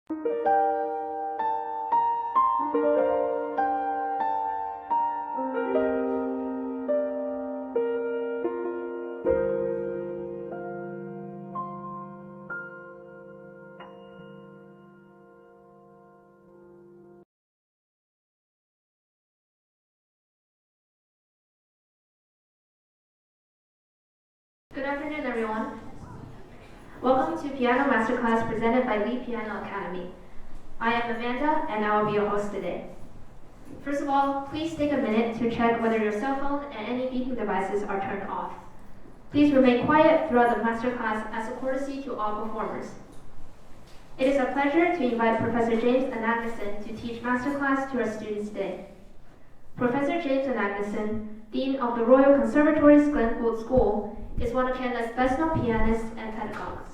Good afternoon, everyone. Welcome to Piano Masterclass presented by Lee Piano Academy. I am Amanda, and I will be your host today. First of all, please take a minute to check whether your cell phone and any beeping devices are turned off. Please remain quiet throughout the masterclass as a courtesy to all performers. It is a pleasure to invite Professor James Anagnoson to teach masterclass to our students today. Professor James Anagnoson, Dean of the Royal Conservatory's Gould School, is one of Canada's best-known pianists and pedagogues.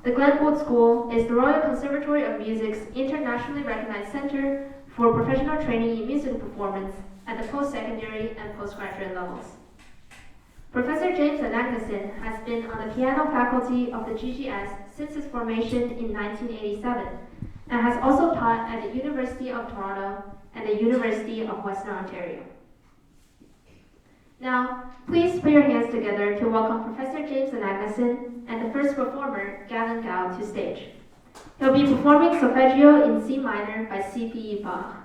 The Gould School is the Royal Conservatory of Music's internationally recognized center for professional training in music performance at the post-secondary and postgraduate levels. Professor James Anagnoson has been on the piano faculty of the GGS since its formation in 1987 and has also taught at the University of Toronto and the University of Western Ontario. Now, please put your hands together to welcome Professor James Anagnoson and the first performer, Gavin to stage. He'll be performing Solfeggio in C minor by C.P. Bach.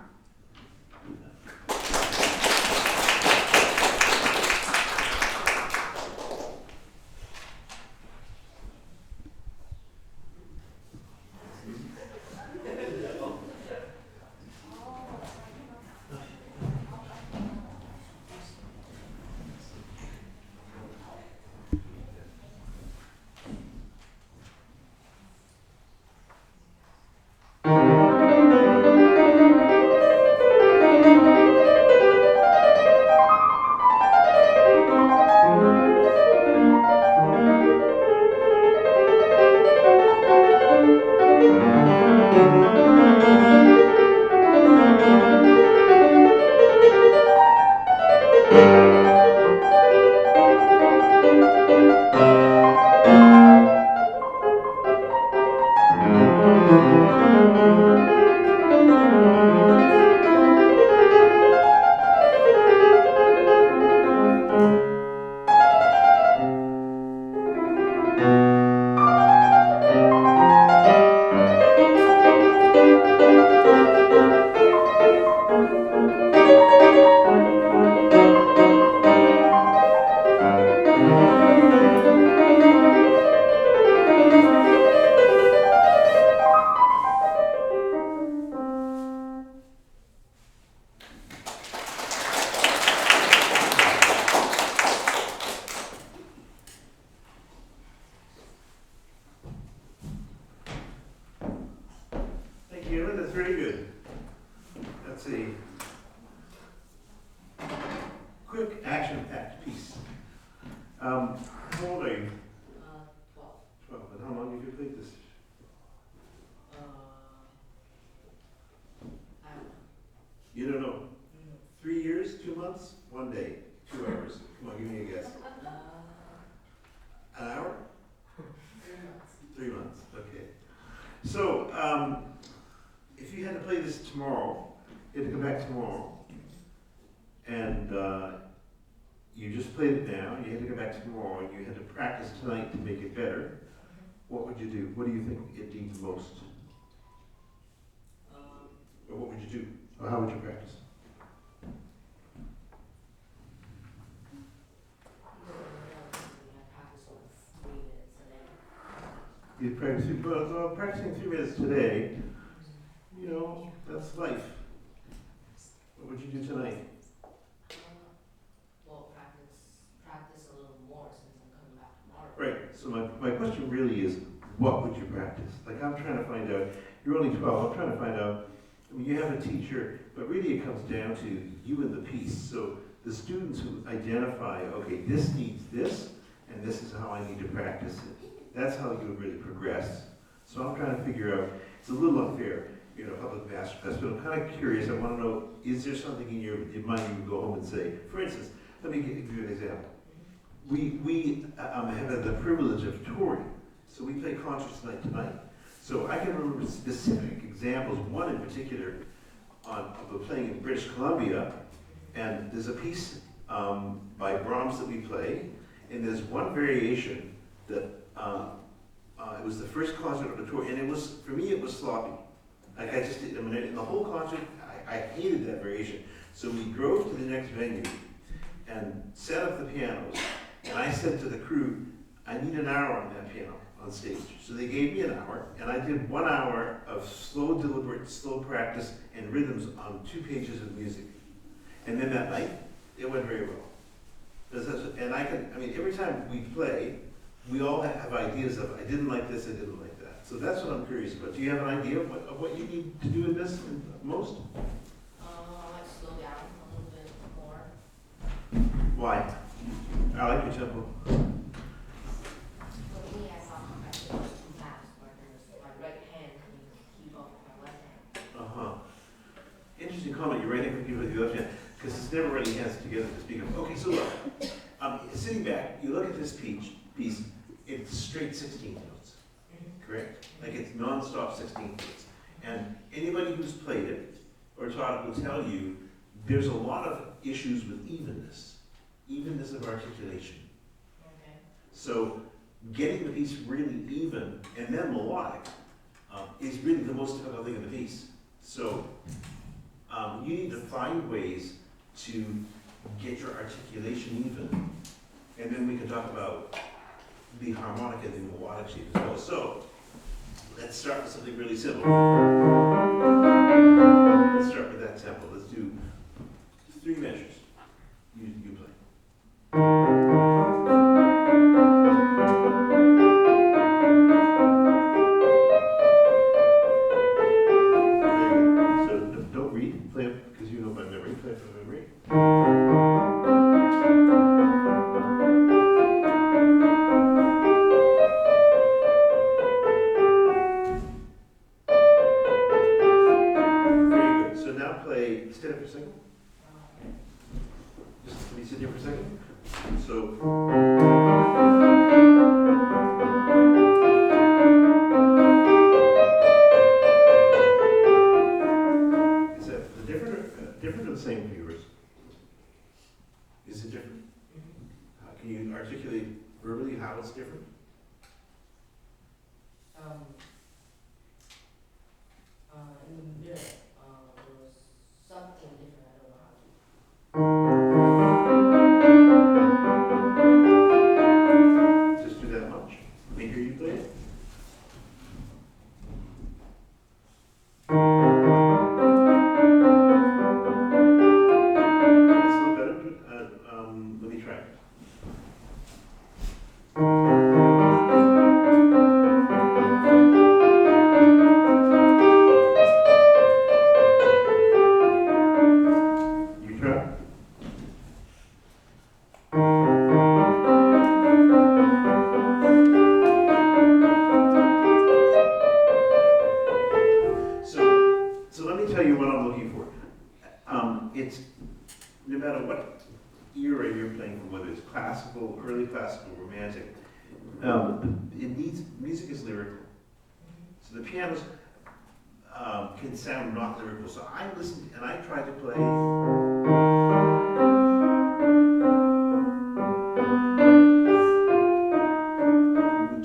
That's very good. That's a quick, action-packed piece. How old are you? 12. 12. And how long have you played this? I don't know. You don't know? 3 years, 2 months, 1 day, 2 hours. Come on, give me a guess. An hour? 3 months. 3 months, okay. So, if you had to play this tomorrow, you had to come back tomorrow, and you just played it now, you had to come back tomorrow, and you had to practice tonight to make it better, what would you do? What do you think it needs most? Or what would you do? Or how would you practice? You'd practice, well, practicing 3 minutes today, you know, that's life. What would you do tonight? Well, practice a little more since I'm coming back tomorrow. Right, so my question really is, what would you practice? Like, I'm trying to find out, you're only 12, I'm trying to find out, I mean, you have a teacher, but really it comes down to you and the piece. So the students who identify, okay, this needs this, and this is how I need to practice it. That's how you would really progress. So I'm trying to figure out, it's a little unfair, you know, public masterclass, but I'm kind of curious, I want to know, is there something in your mind you would go home and say? For instance, let me give you an example. We have had the privilege of touring, so we play concerts night to night. So I can remember specific examples, one in particular, of playing in British Columbia, and there's a piece by Brahms that we play, and there's one variation that it was the first concert of the tour, and it was, for me, it was sloppy. Like I just did, I mean, in the whole concert, I hated that variation. So we drove to the next venue and set up the pianos, and I said to the crew, I need an hour on that piano on stage. So they gave me an hour, and I did 1 hour of slow, deliberate, slow practice and rhythms on 2 pages of music. And then that night, it went very well. And I mean, every time we play, we all have ideas of, I didn't like this, I didn't like that. So that's what I'm curious about. Do you have an idea of what you need to do in this most? I might slow down a little bit more. Why? I like your tempo. For me, I thought I did it too fast, where my right hand can keep up with my left hand. Interesting comment. You're right hand can keep with the left hand, because it's never really hands together to speak of. Okay, so look, sitting back, you look at this piece, it's straight 16 notes, correct? Like it's non-stop 16 notes. And anybody who's played it or taught it will tell you there's a lot of issues with evenness of articulation. Okay. So getting the piece really even and then melodic is really the most difficult thing in the piece. So you need to find ways to get your articulation even, and then we can talk about the harmonic and the melodic shape as well. So let's start with something really simple. Let's start with that tempo. Let's do 3 measures. You play. Very good. So don't read, play it because you know by memory. Play it from memory. Very good. So now play, stand up for a second. Just let me sit here for a second. So. Is that different or the same for yours? Is it different? Can you articulate verbally how it's different? In the middle, there was something different. I don't know how to. Just do that much. Let me hear you play it. That's a little better. Let me try it. You try. So let me tell you what I'm looking for. It's no matter what era you're playing from, whether it's classical, early classical, romantic, it needs music is lyrical. So the pianos can sound not lyrical. So I listened and I tried to play.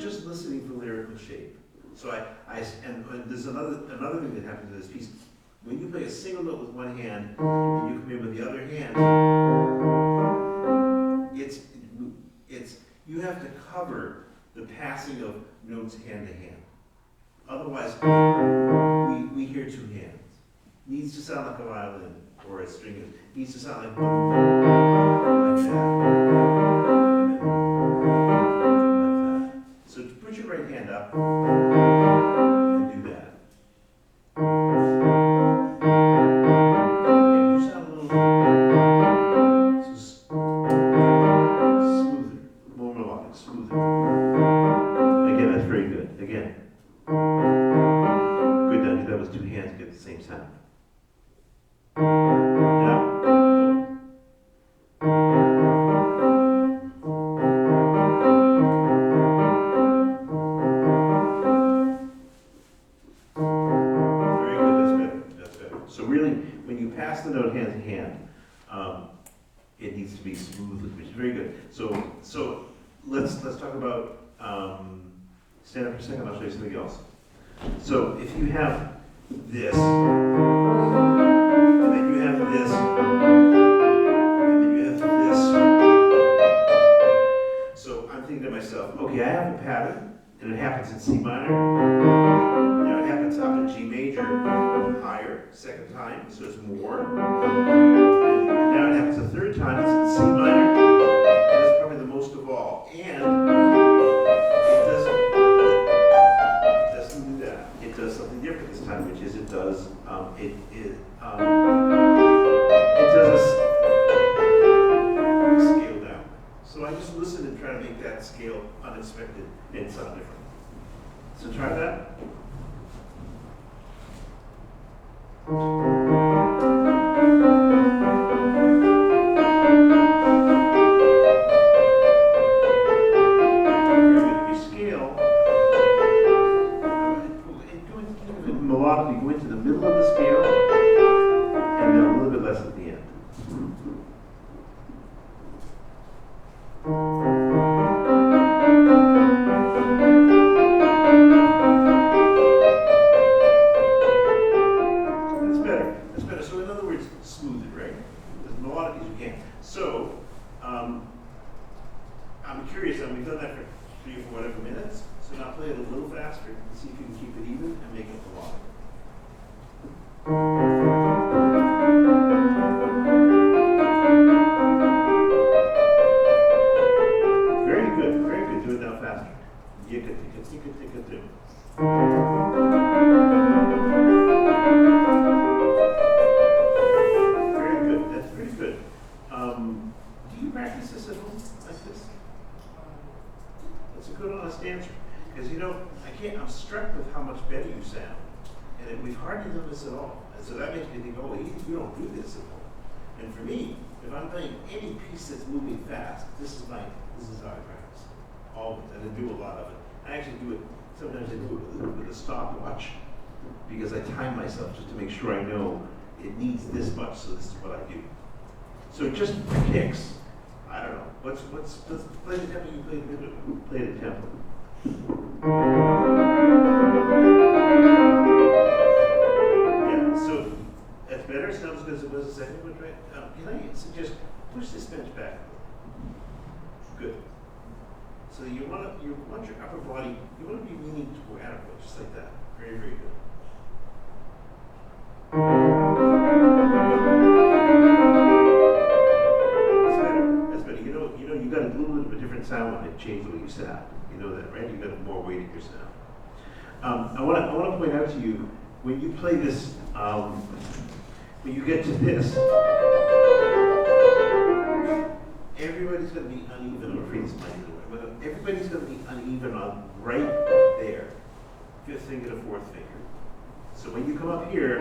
Just listening for lyrical shape. So and there's another thing that happens in this piece. When you play a single note with one hand and you come in with the other hand, it's you have to cover the passing of notes hand to hand. Otherwise, we hear 2 hands. Needs to sound like a violin or a string. Needs to sound like that. Like that. So put your right hand up and do that. Yeah, you sound a little smoother, more melodic, smoother. Again, that's very good. Again. Good, now that was 2 hands get the same sound. Now, the note hand in hand. It needs to be smoothly, which is very good. So let's talk about, stand up for a second, I'll show you something else. So if you have this, and then you have this, and then you have this. So I'm thinking to myself, okay, I have a pattern, and it happens in C minor. Now it happens up in G major, higher, second time, so it's more. And now it happens a third time, it's in C minor, and it's probably the most of all. And it doesn't do that. It does something different this time, which is it does a scale down. So I just listen and try to make that scale unexpected and sound different. So try that. Melodically go into the middle of the scale and then a little bit less at the end. That's better. That's better. So in other words, smooth it, right? As melodic as you can. So I'm curious, and we've done that for 3 or 4 whatever minutes. So now play it a little faster and see if you can keep it even and make it melodic. Very good, very good. Do it now faster. You could do. Very good. That's pretty good. Do you practice this at home like this? That's a good, honest answer. Because I'm struck with how much better you sound. And we've hardly done this at all. And so that makes me think, oh, you don't do this at home. And for me, if I'm playing any piece that's moving fast, this is how I practice. All of it. And I do a lot of it. I actually do it, sometimes I do it with a stopwatch because I time myself just to make sure I know it needs this much, so this is what I do. So just picks. I don't know. Let's play the tempo you play the tempo. Yeah, so that's better. It sounds as good as it was a second one, right? Can I suggest push this bench back? Good. So you want your upper body, you want to be leaning toward adequate, just like that. Very, very good. That's better. That's better. You got a little bit of a different sound when it changed the way you sound. You know that, right? You got more weight in your sound. I want to point out to you when you play this, when you get to this, everybody's going to be uneven. I'm afraid this might be but everybody's going to be uneven on right there, 5th finger to 4th finger. So when you come up here,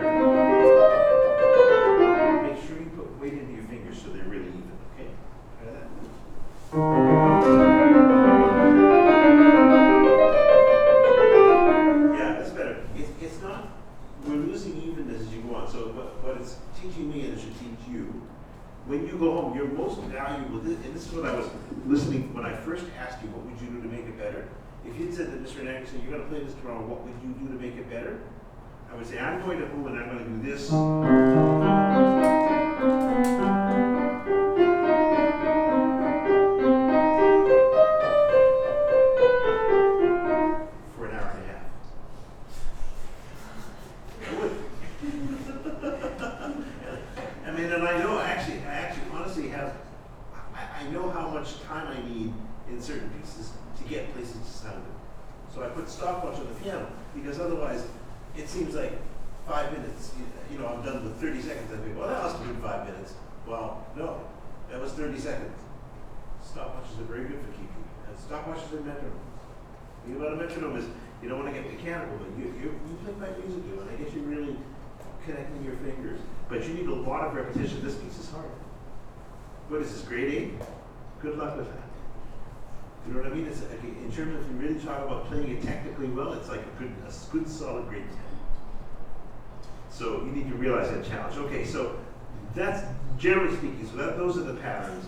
make sure you put weight into your fingers so they're really even. Okay? Try that. Yeah, that's better. It's not, we're losing evenness as you go on. So what it's teaching me and it should teach you, when you go home, your most valuable, and this is what I was listening when I first asked you, what would you do to make it better? If you'd said that Mr. Anagnoson, you're going to play this tomorrow, what would you do to make it better? I would say, I'm going to home and I'm going to do this. For an hour and a half. I would. I mean, and I know, I actually honestly have, I know how much time I need in certain pieces to get places to sound good. So I put stopwatch on the piano, because otherwise it seems like 5 minutes, I'm done with 30 seconds. I think, well, that must have been 5 minutes. Well, no, that was 30 seconds. Stopwatches are very good for keeping. And stopwatches are metronome. The thing about a metronome is you don't want to get mechanical, but you play my music, and I get you really connecting your fingers. But you need a lot of repetition. This piece is hard. What is this, grade 8? Good luck with that. You know what I mean? It's, in terms of if you really talk about playing it technically well, it's like a good solid grade 10. So you need to realize that challenge. Okay, so that's generally speaking. So those are the patterns.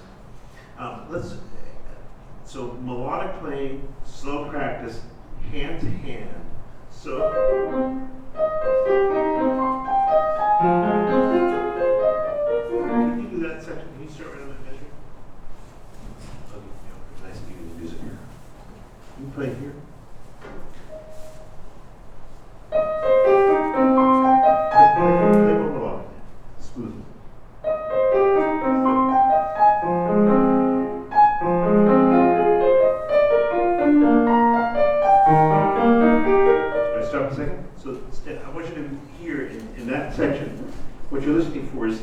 So melodic playing, slow practice, hand to hand. So. Can you do that section? Can you start right on that measure? Okay, yeah, nice to give you the music here. You play here. Play more melodic. Smooth. Stop a second. So I want you to hear in that section, what you're listening for is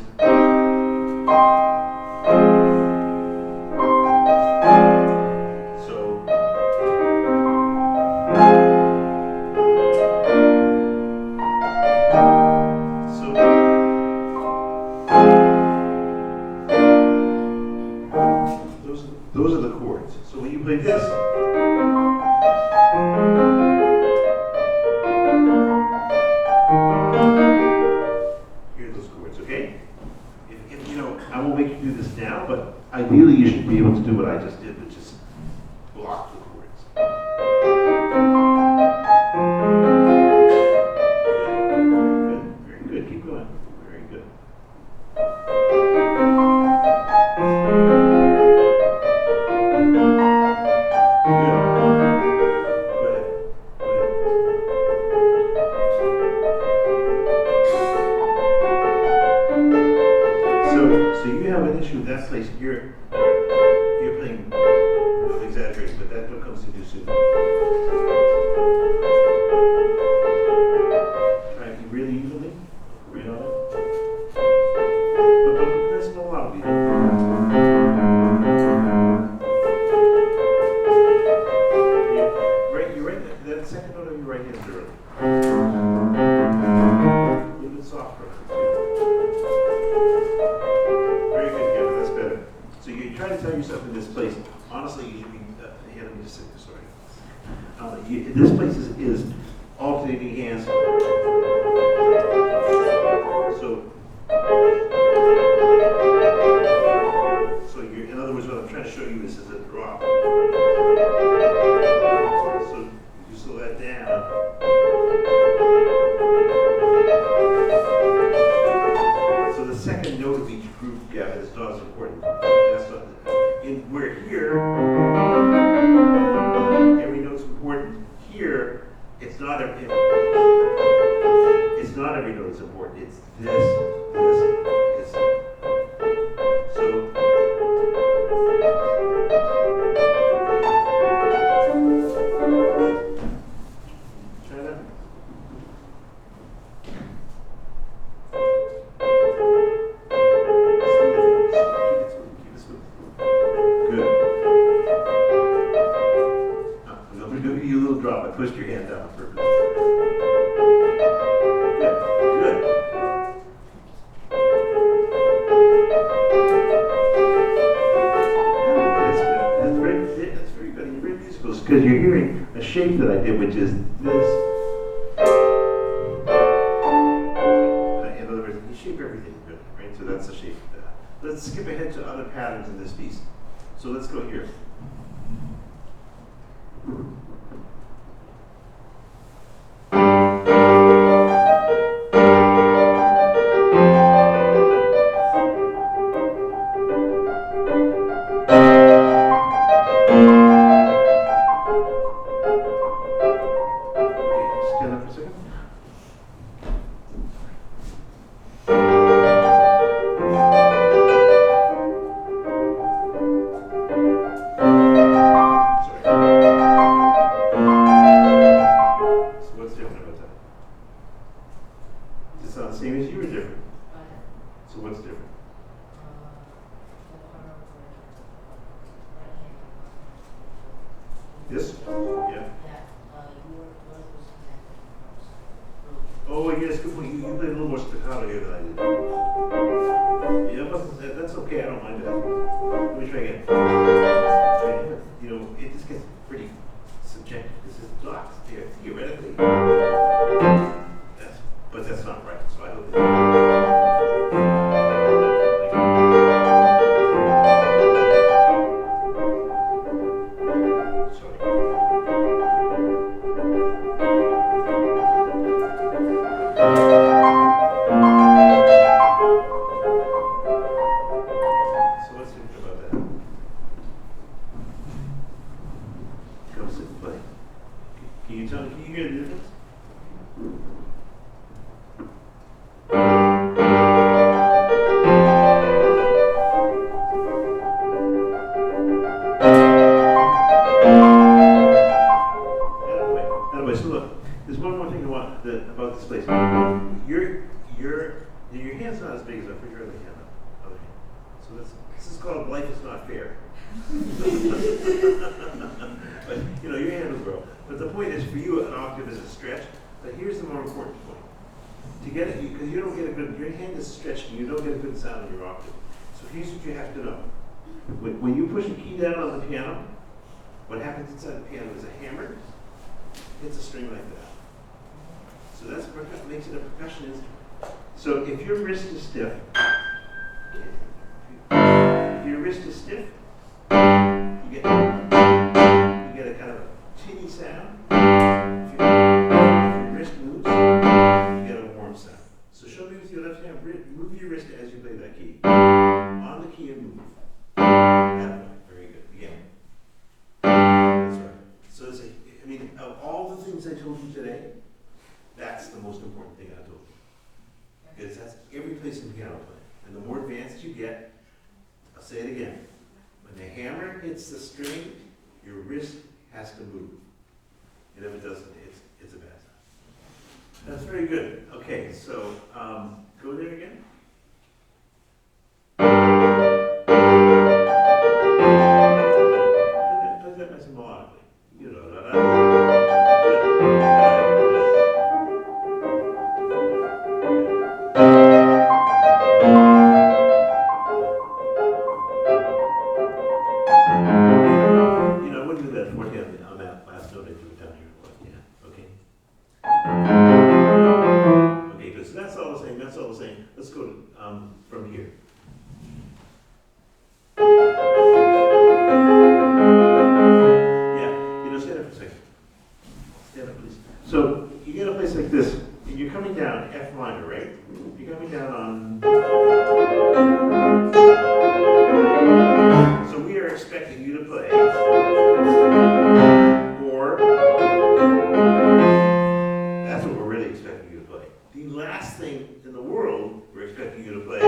those are the chords. So when you play this, hear those chords, okay? If you know, I won't make you do this now, but ideally you should be able to do what I just did, which is block the chords. Good, very good. Keep going. Very good. So you have an issue with that place. You're playing, I'm exaggerating, but that note comes in too soon. Try it really evenly, right on it. But there's no lot of beat. You're right. That second note of your right hand is early. A little bit softer. Very good, Gavin. That's better. So you try to tell yourself in this place. Honestly, you should be. Let me just say this. Sorry. This place is alternating hands. So you're. In other words, what I'm trying to show you is a drop. So you slow that down. So the second note of each group, Gavin, is not as important. That's not. We're here. Every note's important. Here, it's not every. It's not every note is important. It's this. So. Try that. Keep it smooth. Good. I'm going to give you a little drop. I pushed your hand down on purpose. Good. That's very good. You're very musical because you're hearing a shape that I did, which is this. In other words, you shape everything good, right? So that's the shape of that. Let's skip ahead to other patterns in this piece. So let's go here. Stand up for a second. So what's different about that? Does it sound the same as you or different? So what's different? This? Yeah. Oh, yes, good point. You played a little more staccato here than I did. Yeah, but that's okay. I don't mind that. Let me try again. You know, it just gets pretty subjective. This is dots there, theoretically. But that's not right. So I hope. about this place. Your hand's not as big as I put your other hand up. Other hand. So this is called life is not fair. But your hand will grow. But the point is, for you, an octave is a stretch. But here's the more important point. To get it, because you don't get a good, your hand is stretched and you don't get a good sound in your octave. So here's what you have to know. When you push a key down on the piano, what happens inside the piano is a hammer hits a string like that. So that's what makes it a percussion instrument. So if your wrist is stiff, you get a kind of a tinny sound. If your wrist moves, you get a warm sound. So show me with your left hand. Move your wrist as you play that key. On the key and move. That way. Very good. Again. That's right. So of all the things I told you today, that's the most important thing I told you. Because that's every place in piano playing. And the more advanced you get, I'll say it again. When the hammer hits the string, your wrist has to move. And if it doesn't, it's a bad sound. That's very good. Okay, so go there again. Play that nice and melodically. Let's go to, from here. Yeah, stand up for a second. Stand up, please. So you get a place like this, and you're coming down F minor, right? You're coming down on. So we are expecting you to play. Or. That's what we're really expecting you to play. The last thing in the world we're expecting you to play is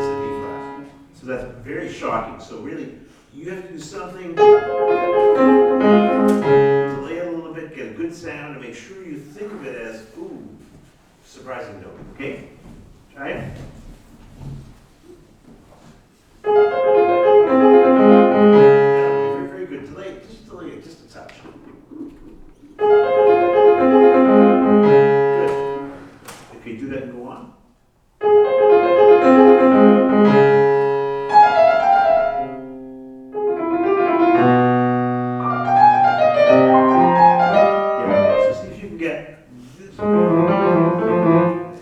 the D flat. So that's very shocking. So really, you have to do something to delay it a little bit, get a good sound, and make sure you think of it as, ooh, surprising note. Okay? Try it. Yeah, very good. Delay it just a touch. Okay, do that and go on. Yeah, so see if you can get this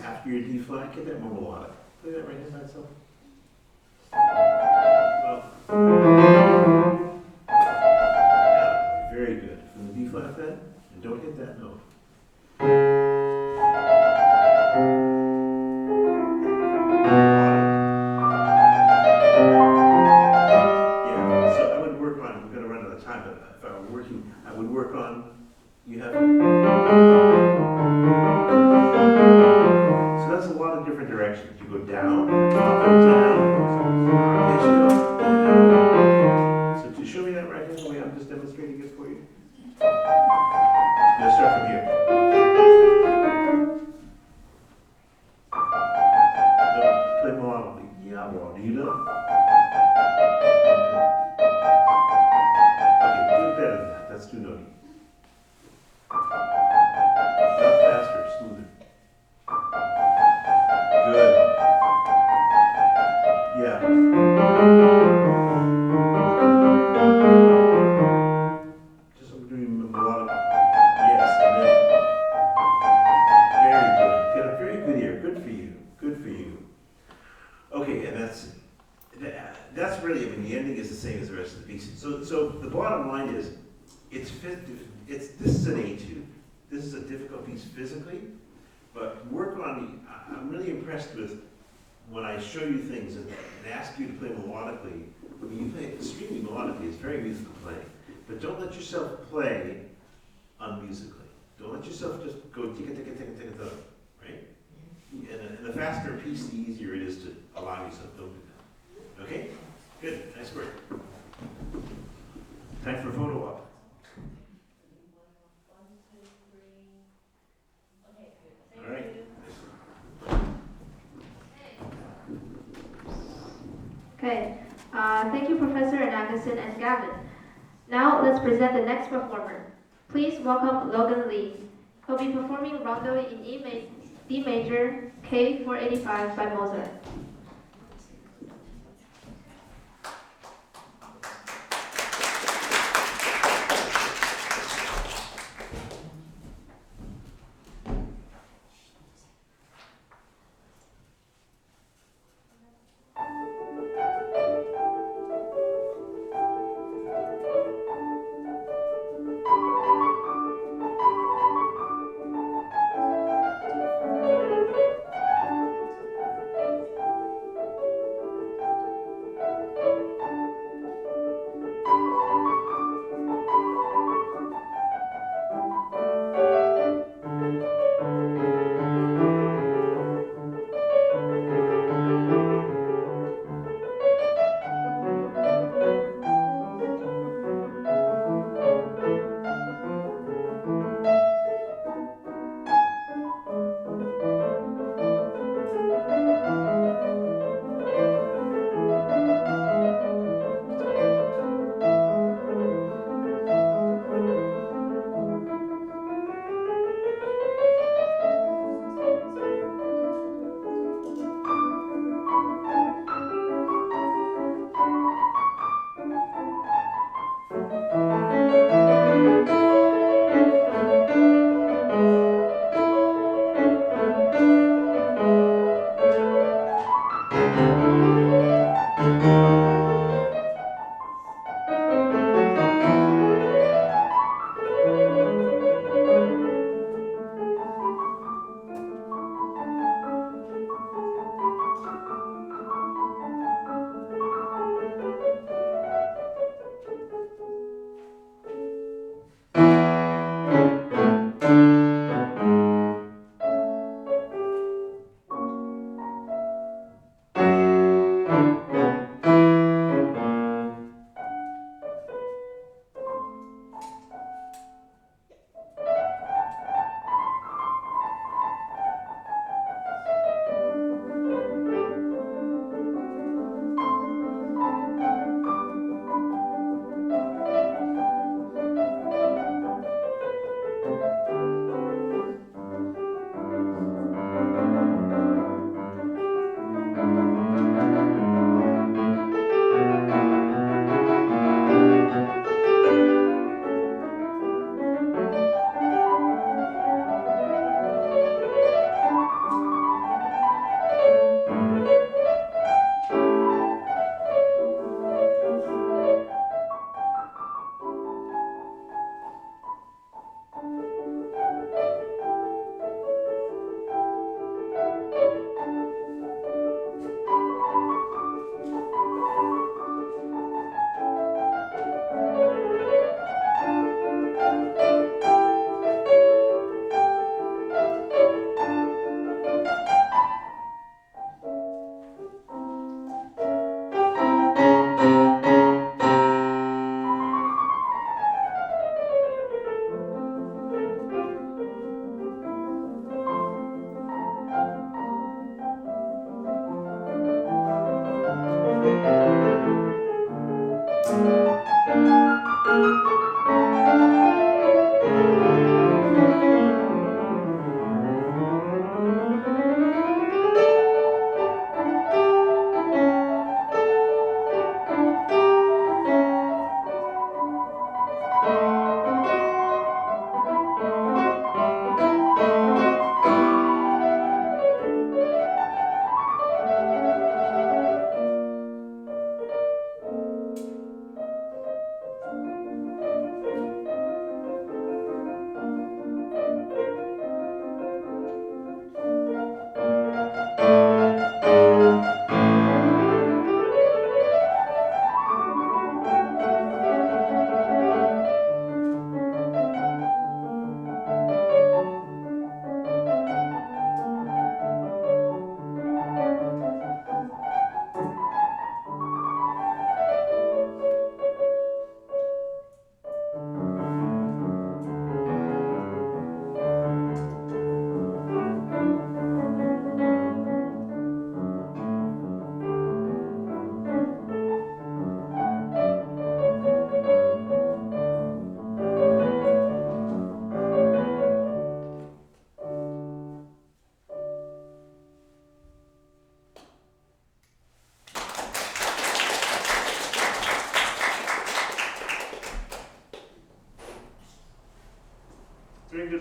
after your D flat, get that more melodic. Play that right hand by itself. Yeah, very good. From the D flat then, and don't hit that note. You have, so that's a lot of different directions. You go down, up and down, down. So to show me that right hand the way I'm just demonstrating it for you. Let's start from here. No, play melodically. Yeah, well, do you know? Okay, do it better than that. That's too notey. Not faster, smoother. Good. Yeah. Just doing melodic. Yes, and then very good. Got a very good ear. Good for you. Good for you. Okay, and that's really, the ending is the same as the rest of the piece. So the bottom line is, this is an etude. This is a difficult piece physically, but I'm really impressed with when I show you things and ask you to play melodically. When you play extremely melodically, it's very musical playing. But don't let yourself play unmusically. Don't let yourself just go ticka-ticka-ticka-ticka-ticka, right? And the faster a piece, the easier it is to allow yourself to do that. Okay? Good. Nice work. Time for a photo op. 1, 2, 3. Okay. Thank you, Professor Anagnoson and Gavin. Now let's present the next performer. Please welcome Logan Lee. He'll be performing Rondo in D major, K485 by Mozart.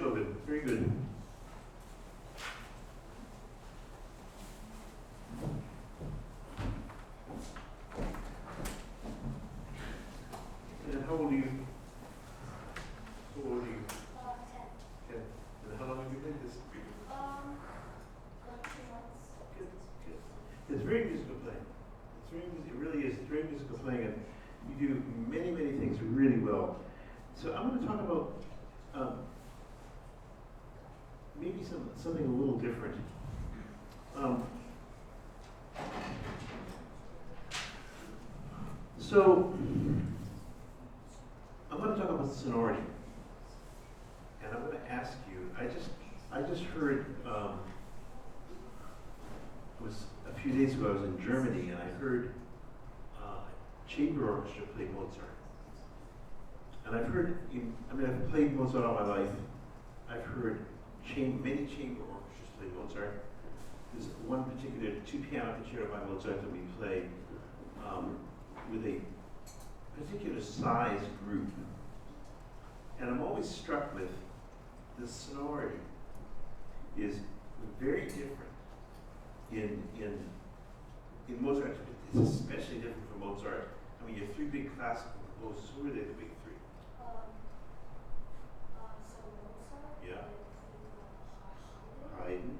Logan. Very good. And how old are you? How old are you? 10. And how long have you played this? Like 2 months. Good, good. It's very musical playing. It's very it really is. It's very musical playing, and you do many, many things really well. So I'm going to talk about maybe something a little different. So I'm going to talk about sonority, and I'm going to ask you. I just heard. It was a few days ago. I was in Germany, and I heard chamber orchestra play Mozart. And I've heard, I've played Mozart all my life. I've heard many chamber orchestras play Mozart. There's one particular 2-piano concerto by Mozart that we play with a particular size group. And I'm always struck with the sonority is very different in Mozart. It's especially different from Mozart. I mean, your 3 big classical composers, who are they, the big 3? So Mozart. Yeah. Haydn.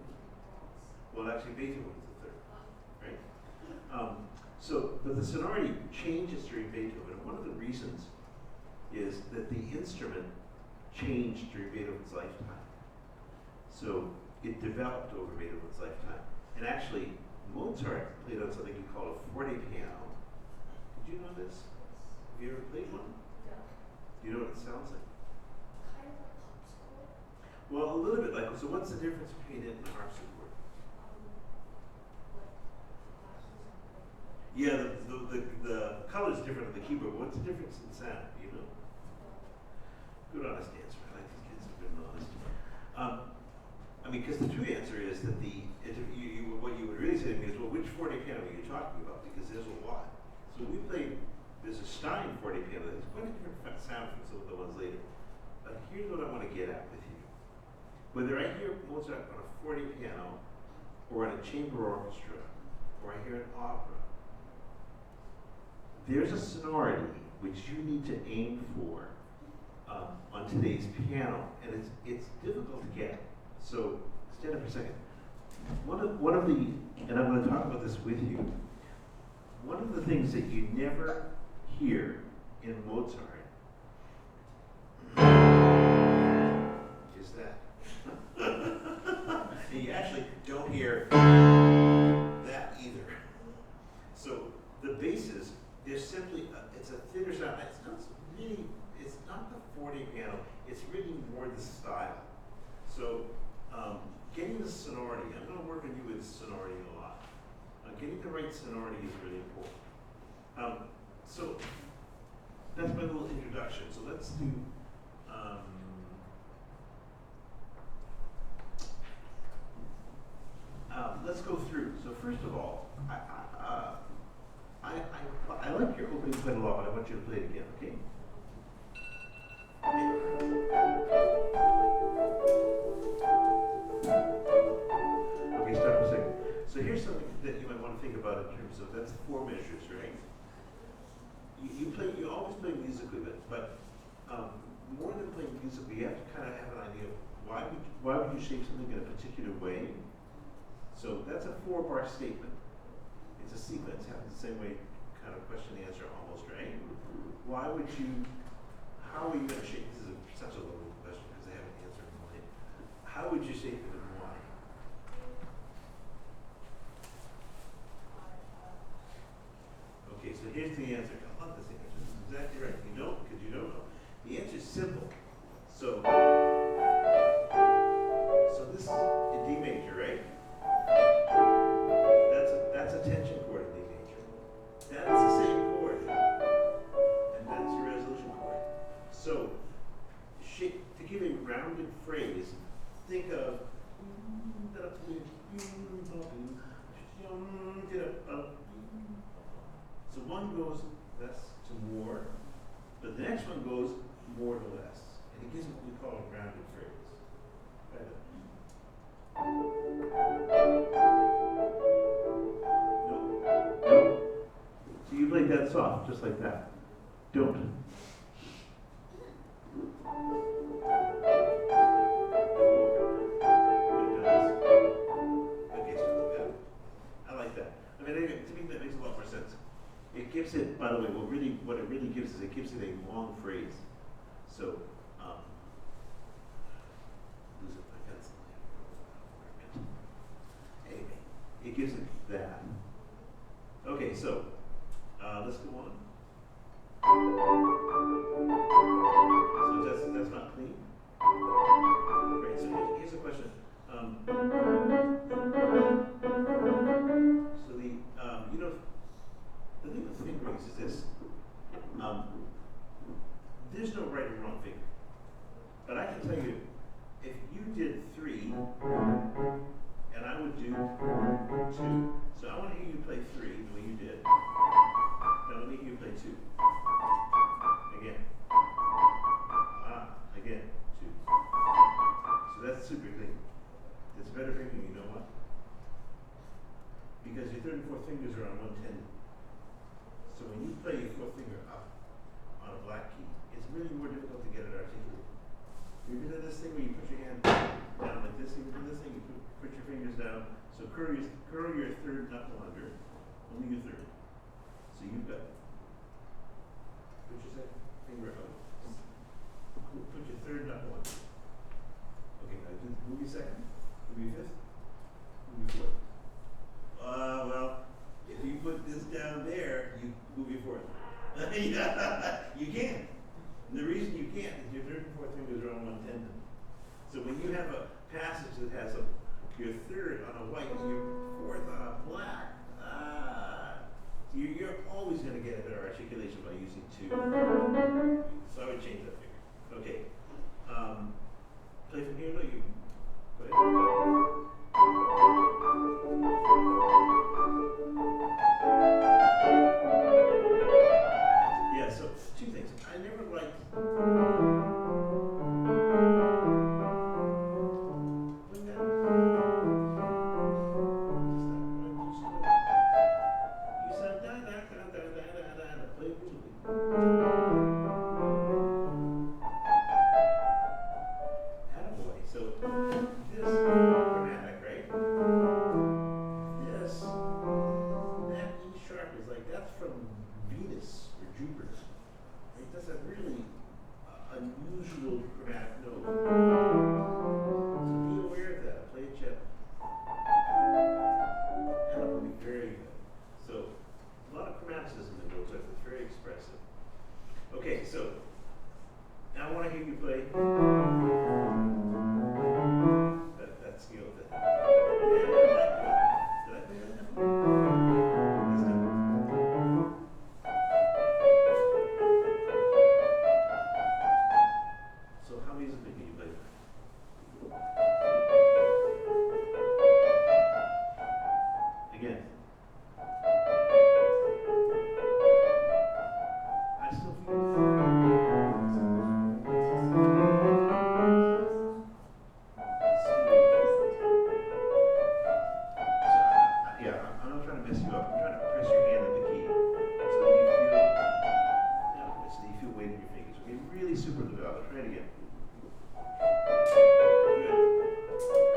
Well, actually, Beethoven was the 3rd, right? But the sonority changes during Beethoven, and one of the reasons is that the instrument changed during Beethoven's lifetime. So it developed over Beethoven's lifetime. And actually, Mozart played on something he called a forte piano. Did you know this? Have you ever played one? Yeah. Do you know what it sounds like? Kind of like harpsichord. Well, a little bit like, so what's the difference between it and the harpsichord? Yeah, the color is different on the keyboard, but what's the difference in sound? Do you know? Good honest answer. I like these kids who are good and honest. Because the true answer is that what you would really say to me is, well, which forte piano are you talking about? Because there's a lot. So we played, there's a Stein forte piano that has quite a different sound from some of the ones later. But here's what I want to get at with you. Whether I hear Mozart on a forte piano, or on a chamber orchestra, or I hear an opera, there's a sonority which you need to aim for on today's piano, and it's difficult to get. So stand up for a second. One of the, and I'm going to talk about this with you. One of the things that you never hear in Mozart is that. And you actually don't hear that either. So the basses, they're simply, it's a thinner sound. It's not the forte piano, it's really more the style. So getting the sonority, I'm going to work on you with sonority a lot. Getting the right sonority is really important. So that's my little introduction. So let's do, let's go through. So first of all, I like your opening quite a lot, but I want you to play it again, okay? Okay, stop for a second. So here's something that you might want to think about in terms of, that's 4 measures, right? You always play musically, but more than playing musically, you have to kind of have an idea of why would you shape something in a particular way. So that's a 4-bar statement. It's a sequence, happens the same way, kind of question answer almost, right? How are you going to shape, this is such a loaded question because I haven't answered it yet. How would you shape it and why? Okay, so here's the answer. I love this answer. This is exactly right. You know, because you don't know. The answer is simple. So this is in D major, right? That's a tension chord in D major. That's the same chord. And that's your resolution chord. So, to give a rounded phrase, think of so one goes less to more, but the next one goes more to less. And it gives what we call a rounded phrase. top, just like that. Don't. Okay, so yeah, I like that. I mean, anyway, to me that makes a lot more sense. It gives it, by the way, what it really gives is it gives it a long phrase. So, lose it my pencil. Anyway, it gives it that. Okay, so let's go on. So that's not clean. Right. So here's a question. So the thing with fingerings is this. There's no right or wrong finger. But I can tell you, if you did 3, and I would do 2. So I want to hear you play 3 the way you did. Now let me hear you play 2. Again. Again. 2. So that's super clean. It's better fingering, you know what? Because your third and fourth fingers are on one tendon. So when you play your fourth finger up on a black key, it's really more difficult to get it articulated. You ever done this thing where you put your hand down like this? You ever done this thing? You put your fingers down. So curl your third knuckle under. Only your third. So you've got. Put your second finger out. Put your third knuckle under. Okay, now move your second. Move your fifth. Move your fourth. Well, if you put this down there, you move your fourth. You can't. And the reason you can't is your third and fourth fingers are on one tendon. So when you have a passage that has your third on a white and your fourth on a black, so you're always going to get a better articulation by using 2. So I would change that finger. Okay. Play from here. No, you. Go ahead. Yeah, so 2 things. I never liked. You sound da da da da da da da. Play musically. Attaboy. So this chromatic, right? This, that E sharp is like that's from Venus or Jupiter. Right? That's a really unusual chromatic note. So be aware of that. Play a chip. And it will be very good. So a lot of chromaticism in Mozart. It's very expressive. Okay, so now I want to hear you play that scale thing. Yeah, I like it. Did I play that? That's good. So how musically can you play that? Again. I still feel I'm not trying to mess you up. I'm trying to press your hand in the key so that you feel, so that you feel weight in your fingers. Okay, really super legato. Try it again.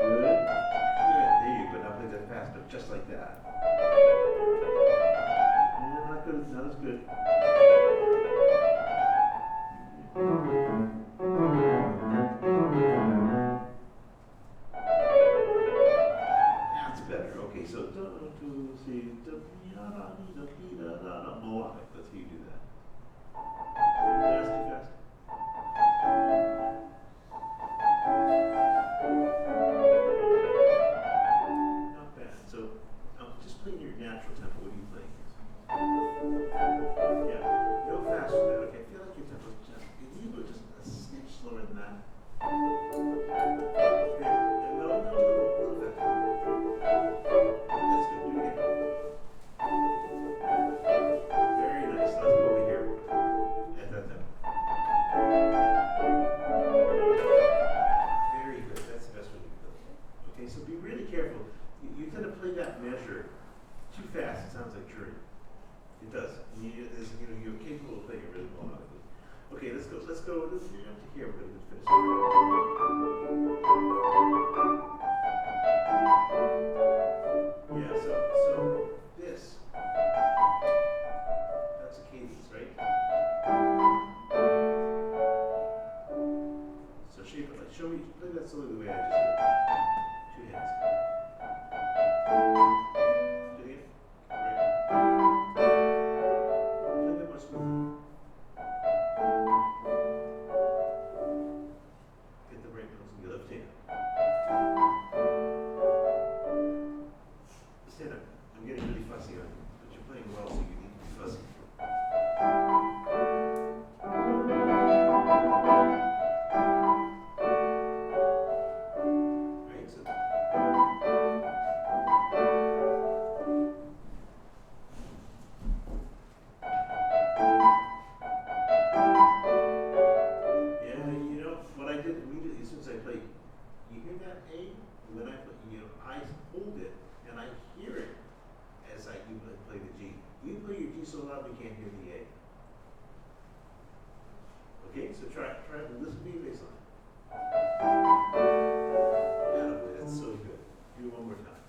Good. Good. Good. There you go. Now play that fast, but just like that. Yeah, not good. Not as good. That's better. Okay, so melodic. Let's hear you do that. Fast, too fast. Not bad. So just play your natural tempo. What are you playing? Yeah, go faster than that. Okay, I feel like your tempo's just a smidge slower than that. Okay, no, a little faster. That's good. Do it again. Very nice. Let's go that A, when I play, I hold it and I hear it as you play the G. You play your G so loud we can't hear the A. Okay, so try to listen to your bass line. Attaboy, that's so good. Do it one more time.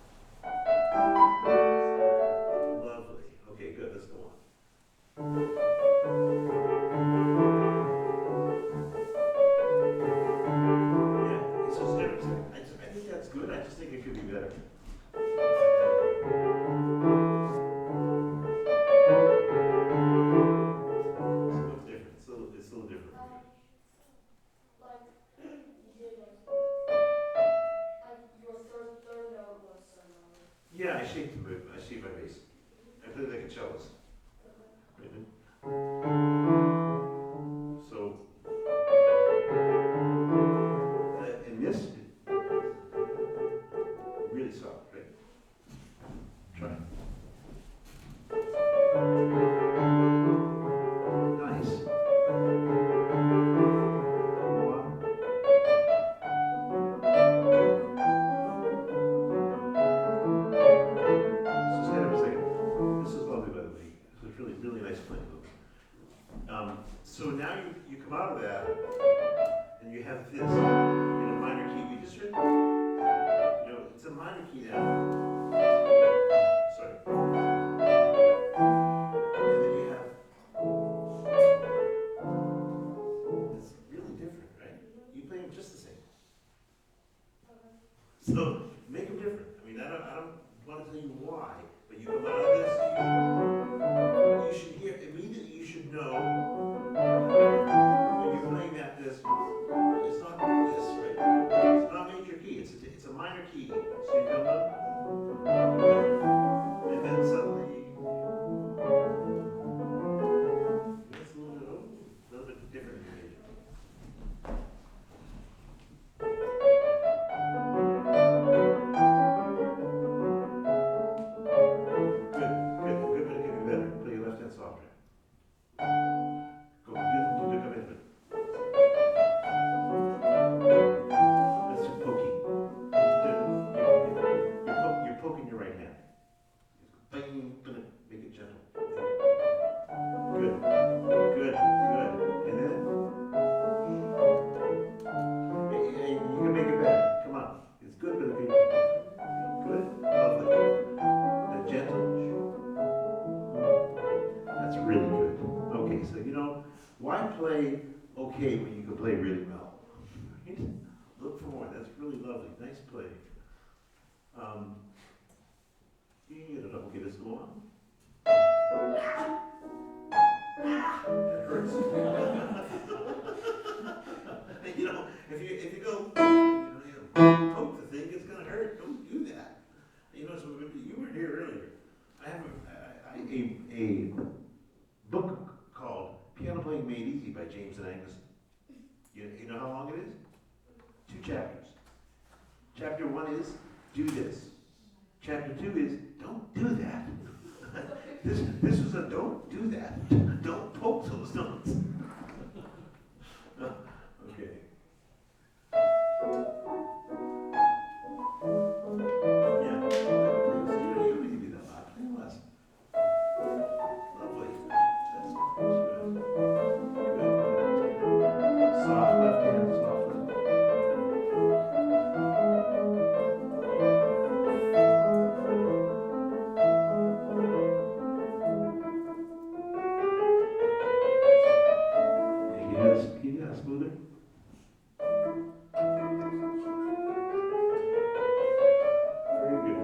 Lovely. Okay, good. Let's go on. Yeah, it's just different. I think that's good. I just think it could be better. So it's a little different. Like you did like your third note was Yeah, I shape my bass. I play like a cellist. Right? So, in this, really soft, right? Try. Nice. One. So stand up a second. This is lovely, by the way. This is really, really nice playing. So now you come out of that, and you have this in a minor key. We just heard, it's a minor key now. Sorry. And then you have, it's really different, right? You play them just the same. So make them different. I mean, I don't want to tell you why, but you come out of this, you should hear, immediately you should know when you're playing that this, it's not this, right? It's not major key, it's a minor key. So you come up, and then suddenly, it's a little bit different information. Good, but it can be better. Play your left hand softer. Go, do the commitment. That's too pokey. You're poking your right hand. Bang, make it gentle. Good. And then, you can make it better. Come on. It's good, but it can be good. Lovely. The gentle. That's really good. Okay, so why play okay when you can play really well? Right? Look for more. That's really lovely. Nice play. Okay, let's go on. That hurts. If you go, poke the thing, it's gonna hurt. Don't do that. So you weren't here earlier. I have a book called Piano Playing Made Easy by James Anagnoson. You know how long it is? 2 chapters. Chapter 1 is do this. Chapter 2 is don't do that. This was a don't do that. Don't poke those notes. Okay. Yeah. Please. You don't need to be that loud. Play less. Lovely. That's good. Soft left hand, soft left. Can you do that smoother?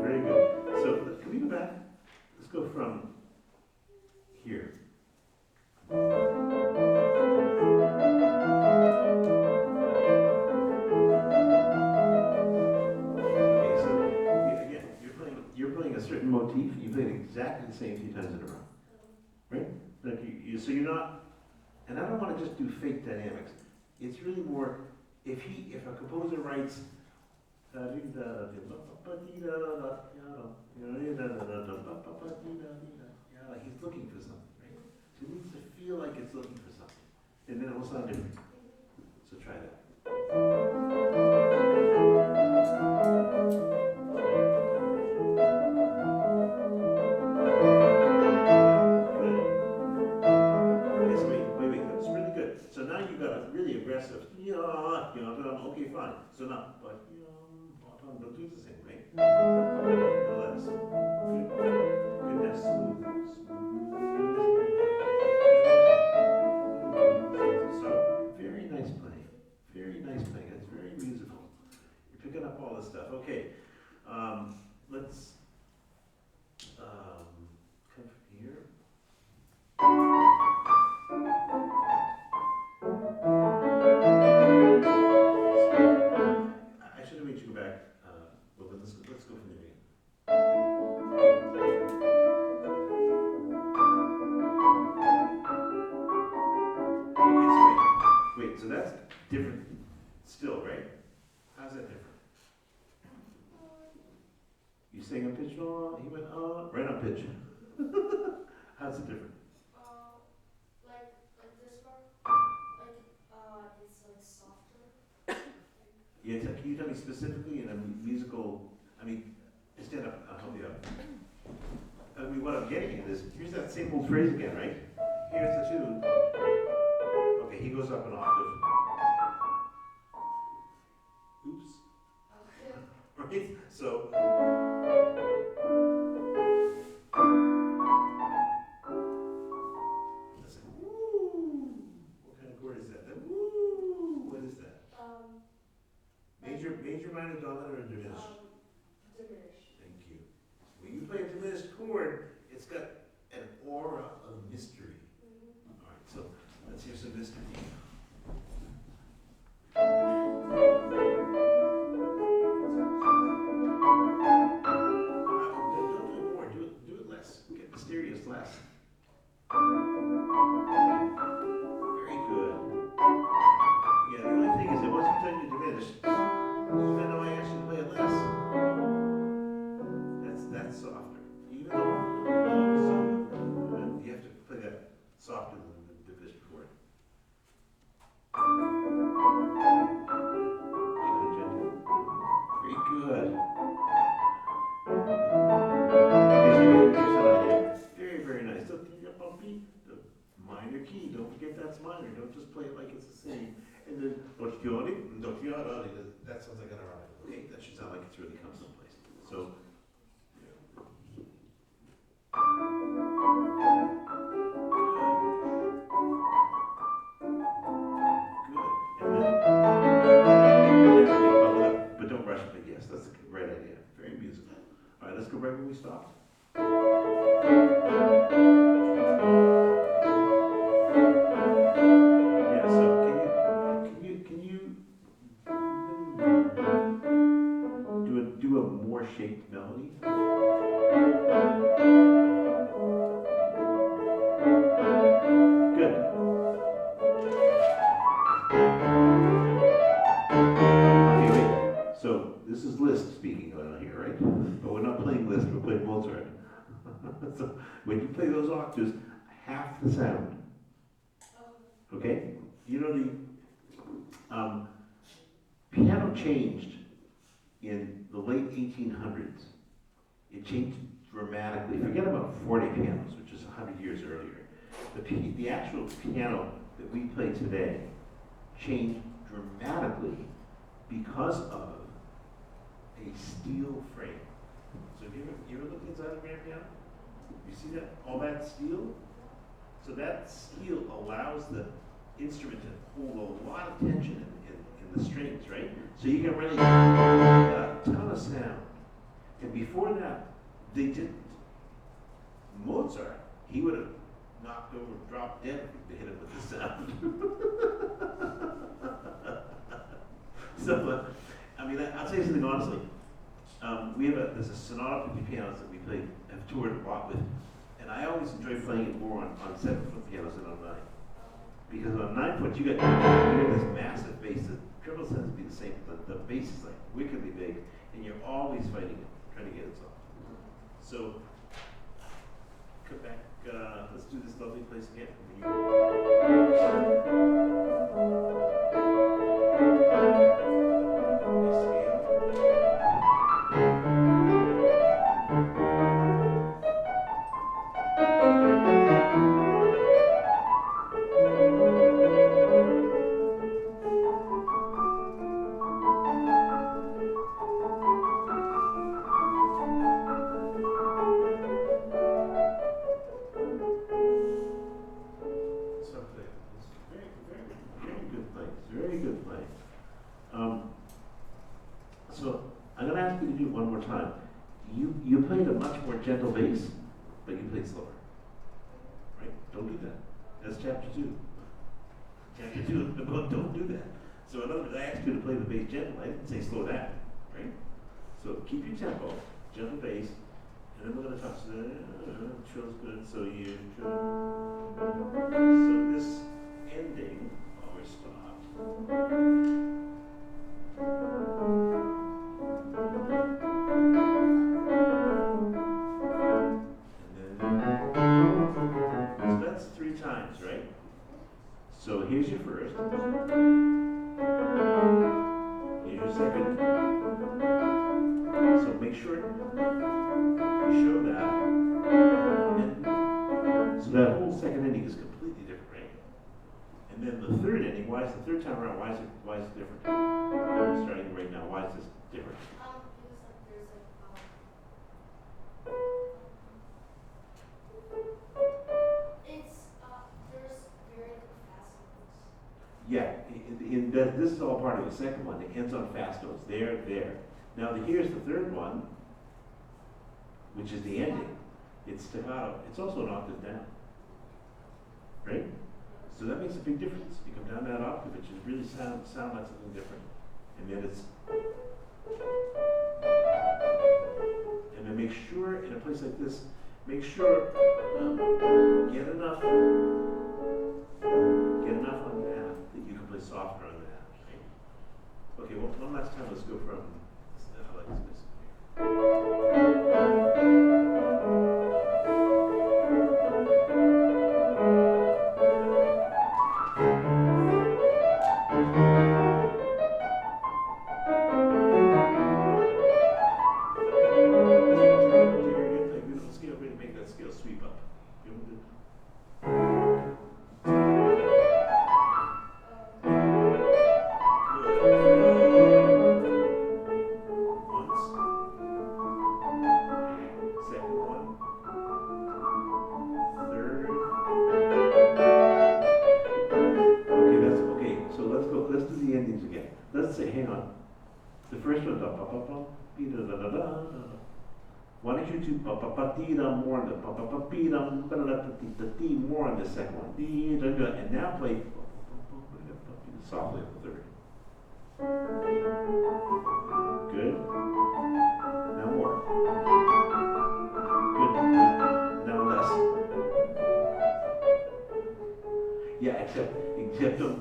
Very good. So can we go back? Let's go from here. Okay, so again, you're playing a certain motif. You play it exactly the same 2 times in a row, right? Like so you're not. And I don't want to just do fake dynamics. It's really more if a composer writes. He's looking for something, right? So he needs to feel like it's looking for something. And then it will sound different. So try that. Okay, let's come from here. I should have made you go back. Well, then let's go from there again. Okay, so wait, so that's different still, right? How's that different? You sang on pitch, he went, right on pitch. How's it different? Like this part, it's like softer. Yeah, can you tell me specifically in a musical, stand up, I'll help you out. What I'm getting at is, here's that same old phrase again, right? Here's the tune. Okay, he goes up an octave. Oops. Right? So. Listen. Woo! What kind of chord is that? That woo! What is that? Major, minor, dominant, or diminished? Diminished. Thank you. When you play a diminished chord, it's got an aura of mystery. All right, so let's hear some mystery. Don't do it more. Do it less. Get mysterious less. Very good. Yeah, the only thing is that once you tell you diminished, even though I asked you to play it less, that's softer. Even though you have to play that softer than the diminished chord. Very good. Here's an idea. Very, very nice. So the minor key. Don't forget that's minor. Don't just play it like it's the same. And then that sounds like an arrival. Okay, that should sound like it's really come someplace. So. But don't rush me, yes, that's a great idea. Very musical. All right, let's go right where we stopped. Yeah, so can you do a more shaped melody? Good. Okay, wait. So this is Liszt speaking on here, right? But we're not playing Liszt, we're playing Mozart. So when you play those octaves, half the sound. Okay? You know the piano changed in the late 1800s. It changed dramatically. Forget about forte pianos, which is 100 years earlier. The actual piano that we play today changed dramatically because of a steel frame. So you ever looked inside a grand piano? You see that? All that steel? So that steel allows the instrument to hold a lot of tension in the strings, right? So you can really get a ton of sound. And before that, they didn't. Mozart, he would have knocked over, dropped dead if they hit him with the sound. So, I'll tell you something honestly. There's a sonata for pianos that we have toured a lot with, and I always enjoy playing it more on 7-foot pianos than on 9. Because on 9-foot, you got this massive bass. The treble tends to be the same. The bass is like wickedly big, and you're always fighting it, trying to get it soft. So, come back. Let's do this lovely place again. Something. ask you to do it one more time. You played a much more gentle bass, but you played slower. Right? Don't do that. That's chapter 2. Chapter 2, don't do that. So in other words, I asked you to play the bass gentle. I didn't say slow down. Right? So keep your tempo, gentle bass, and then we're going to touch the trills good. So this ending, while we're stopped. So that's 3 times, right? So here's your first. Here's your second. So make sure you show that. And so that whole second ending is completely different, right? And then the third ending, why is the third time around, why is it different? I'm starting right now, why is this different? There's very fast notes. Yeah, this is all part of the second one. It ends on fast notes. There. Now here's the third one, which is the ending. It's staccato. It's also an octave down. Right? So that makes a big difference. You come down that octave, it should really sound like something different. And then make sure in a place like this, make sure get enough on that you can play softer on that. Right? Okay, well, one last time, let's go from like this. Why don't you do more on the second one, and now play softly on the third. Good. Now more. Good. Now less. Yeah, except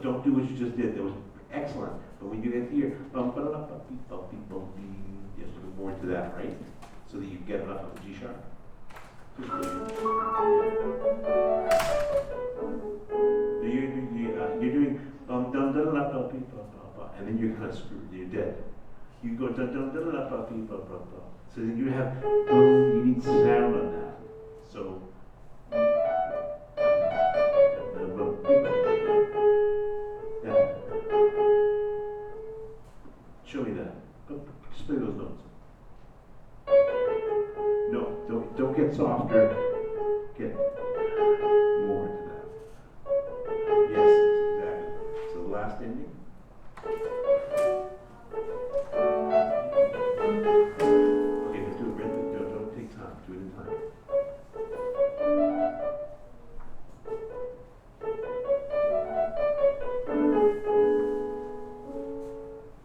don't do what you just did. That was excellent. But when you get here, yes, a little more to that, right? So that you get enough of the G sharp. You're doing dum dum da la pa pi pa pa pa, and then you're kind of screwed. You're dead. You go dum dum da la pa pi pa pa pa. So then you have you need sound on that. So. Yeah. Show me that. Just play those notes. No, don't get softer. Get more into that. Yes, exactly. So the last ending. Okay, let's do it really. Don't take time. Do it in time.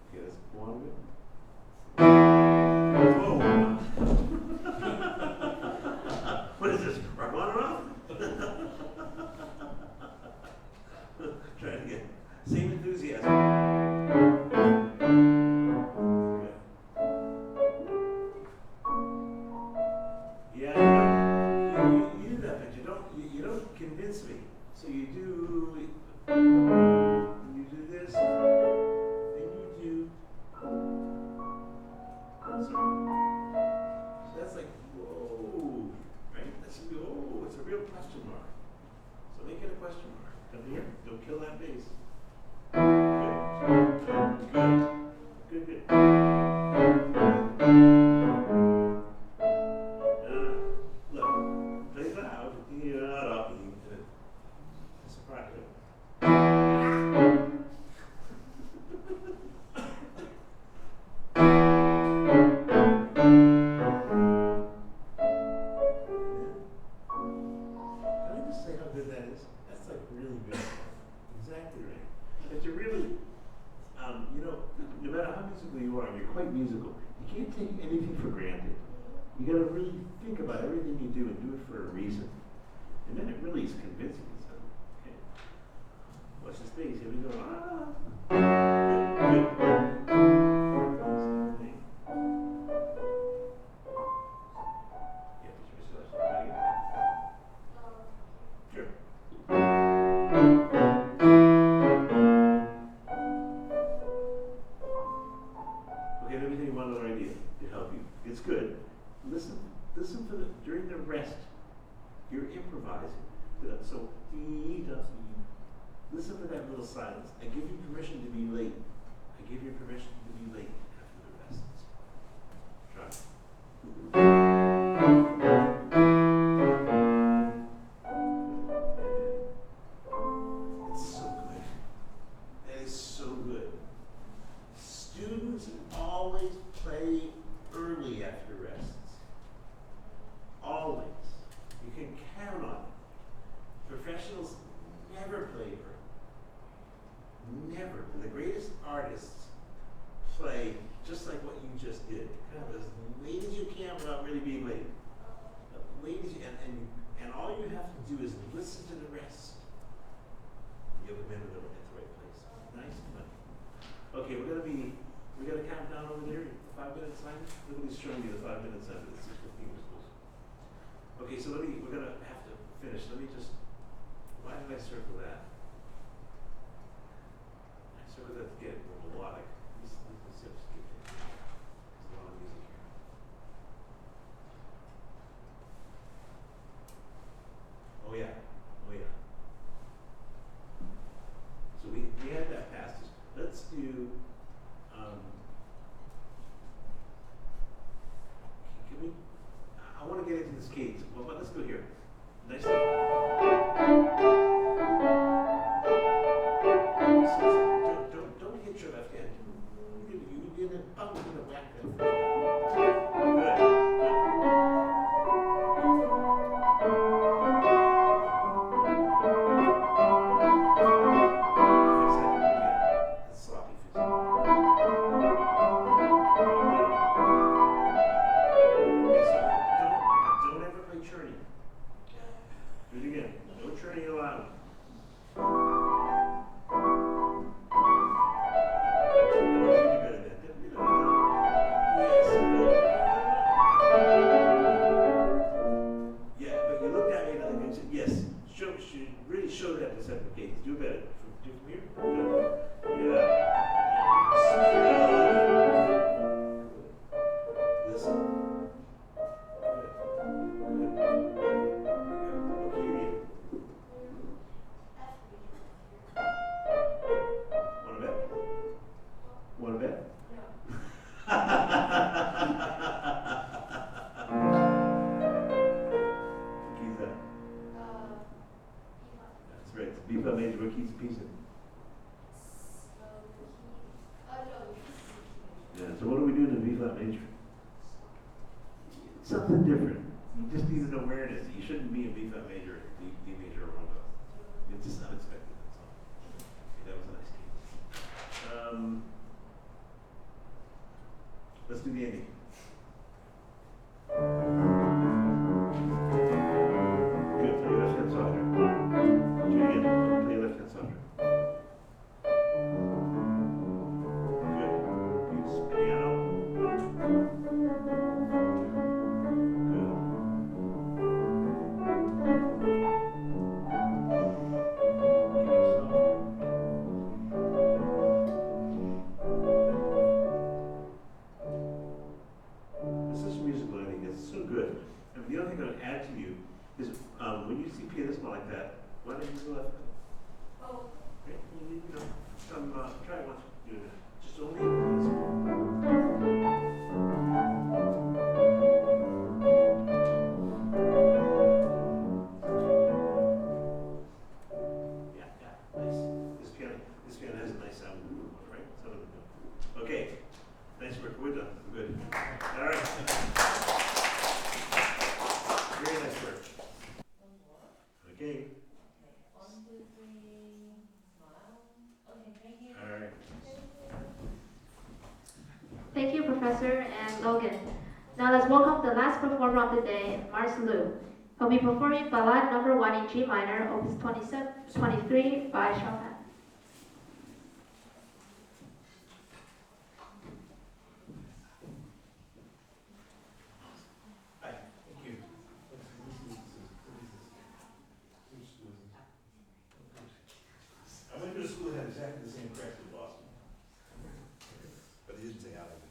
Okay, let's go on with it. What is this? Rock on around? Trying to get same enthusiasm. Good. Yeah, you do that, but you don't convince me. So you do this, then you do. So that's like whoa. Right? That's a oh, it's a real question mark. So make it a question mark. Come here. Don't kill that bass. Good. Good. Look, play loud. Soprano. You can't take anything for granted. You got to really think about everything you do and do it for a reason. And then it really is convincing itself. Okay. Watch the space. Here we go. Good. Same thing. Yeah, did you miss that? Ready? Sure. Okay, let me tell you one other idea to help you. It's good. Listen for during the rest. You're improvising. So, listen for that little silence. I give you permission to be late. I give you permission to be late after the rest. Try. It's so good. That is so good. Students always play early after rests. Always. You can count on it. Professionals never play early. Never. The greatest artists play just like what you just did. Kind of as late as you can without really being late. Late as you, and all you have to do is listen to the rest. You'll come in at the right place. Nice. Okay, we're gonna count down over there. 5 minutes sign. Nobody's showing you the 5 minutes sign. It's 6:15 we're supposed to. Okay, so we're gonna have to finish. Let me just. Why did I circle that? I circled that to get more melodic. Let's just skip it. There's a lot of music here. Oh yeah. So we had that passage. Let's do. Can we? I want to get into the skates. Well, but let's go here. Nice. Don't hit your left hand. You're gonna whack that. Good. Fix that. That's sloppy. Fix it. Don't ever play churning. Do it again. No churning allowed. Yeah, but you looked at me and you said, yes, really show that to separate cases. Do better. Do from here? No. Yeah. Listen. Want to bet? No. What key is that? That's right. It's B flat major. What key's a piece in? Yeah. So what do we do in the B flat major? Something different. You just need an awareness. You shouldn't be in B flat major, D major, or Rondo. It's just unexpected. That's all. Okay, that was a nice key. Let's do the ending. Good. Play your left hand softer. Do it again. Play your left hand softer. Good. Use piano. Good. Getting softer. This is musical editing. It's so good. And the other thing I would add to you is when you see pianismo like that, why don't you go left? Oh. Okay? Try it once. Do that. Just only. Yeah. Nice. This piano has a nice sound. Right? Some of them do. Okay. Nice work. We're done. We're good. All right. Very nice work. One more. Okay. Okay. 1, 2, 3. Smile. Okay, thank you. All right. Logan. Now let's welcome the last performer of the day, Mars Liu. He'll be performing Ballade number 1 in G minor, opus 23 by Chopin. I went to a school that had exactly the same crash in Boston, but he didn't say how to.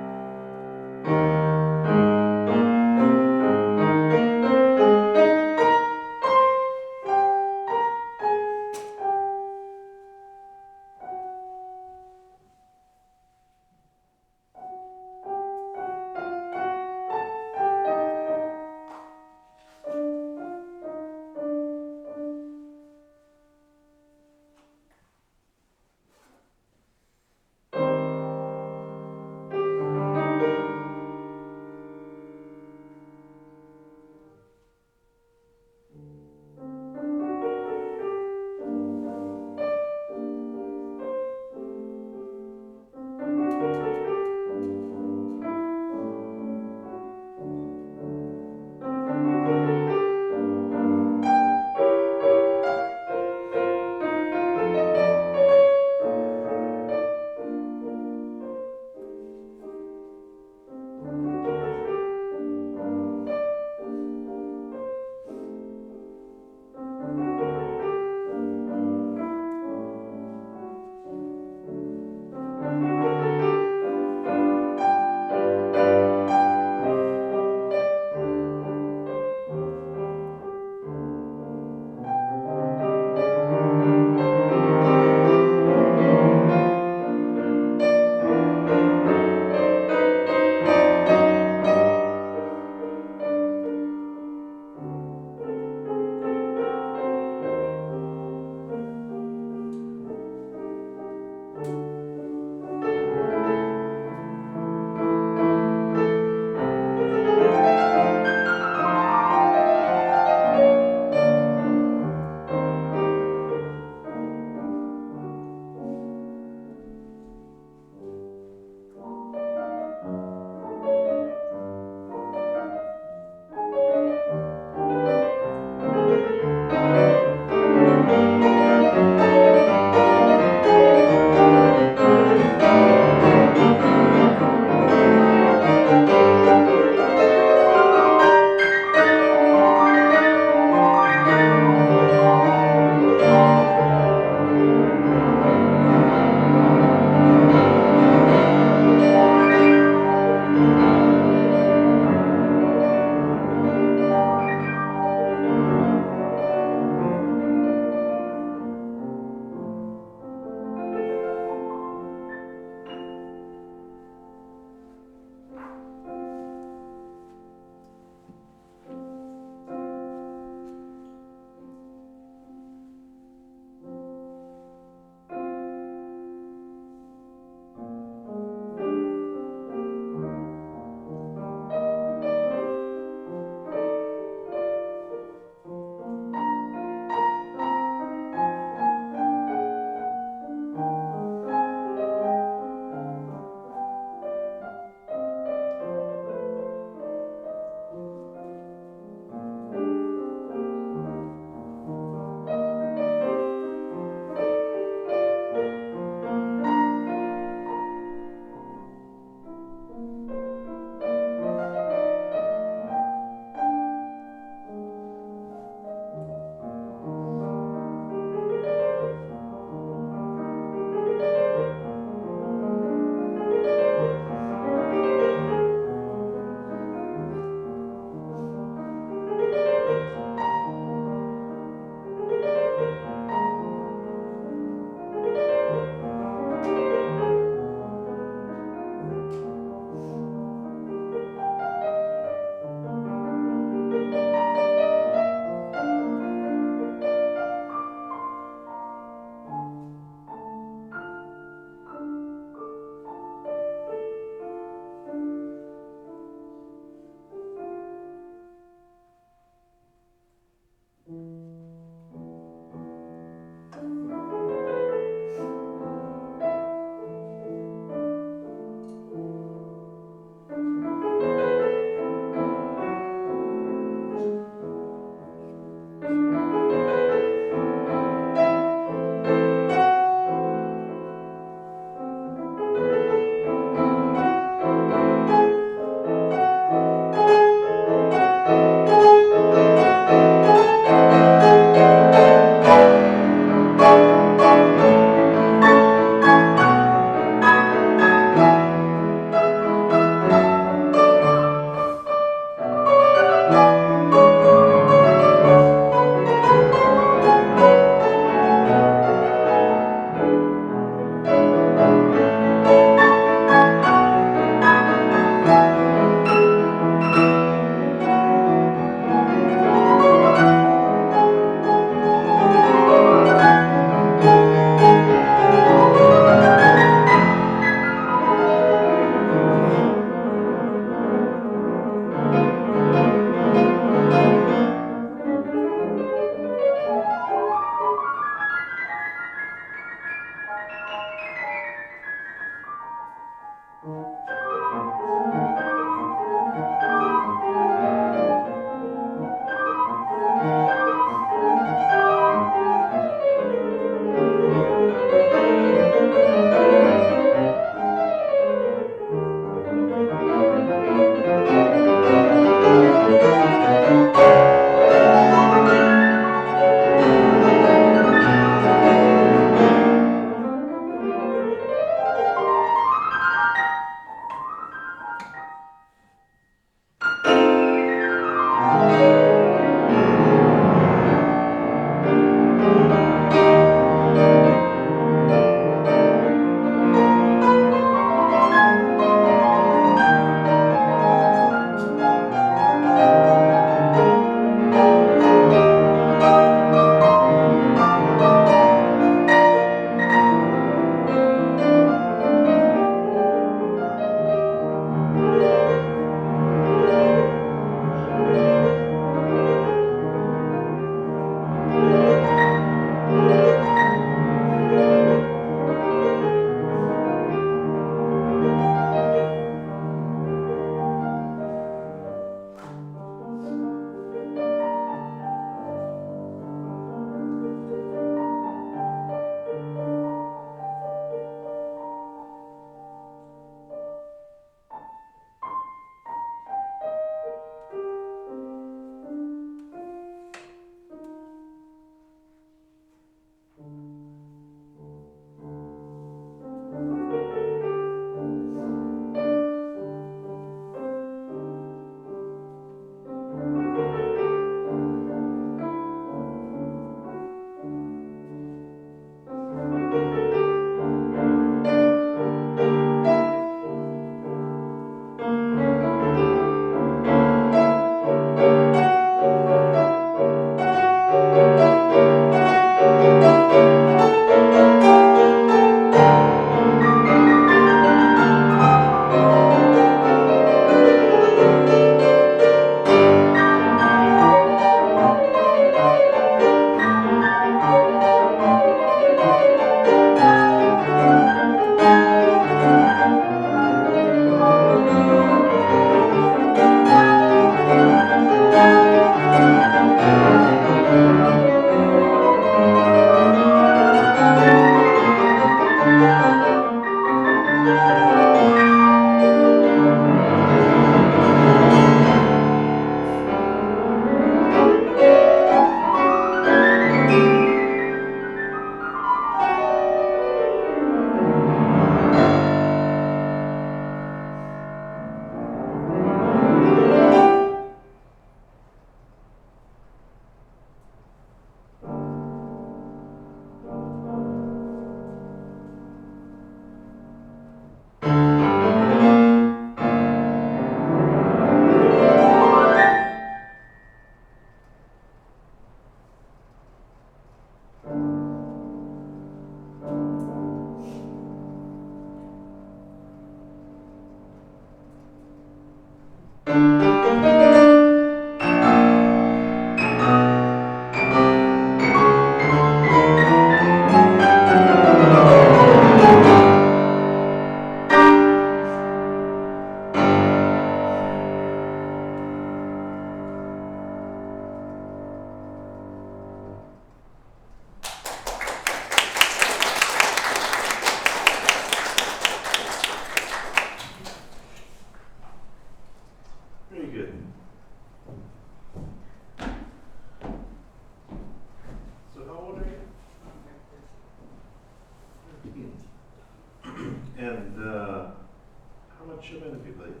And how much Chopin have you played?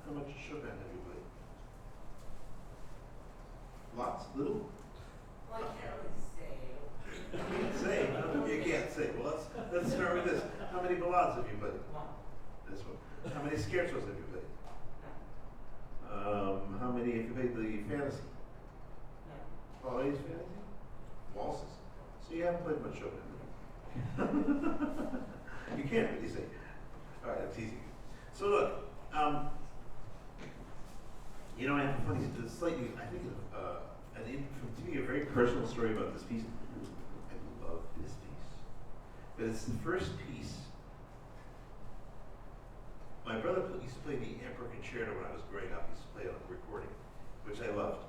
How much Chopin have you played? Lots? Little? Well, I can't really say. You can't say. You can't say. Well, let's start with this. How many ballades have you played? One. This one. How many scherzos have you played? How many have you played the fantasy? No. Ballet's fantasy? Waltzes. So you haven't played much Chopin. You can't really say. All right, I'm teasing you. So look, you know, I have a funny, slightly, I think, to me, a very personal story about this piece. I love this piece, but it's the first piece. My brother used to play the Emperor Concerto when I was growing up. He used to play it on recording, which I loved.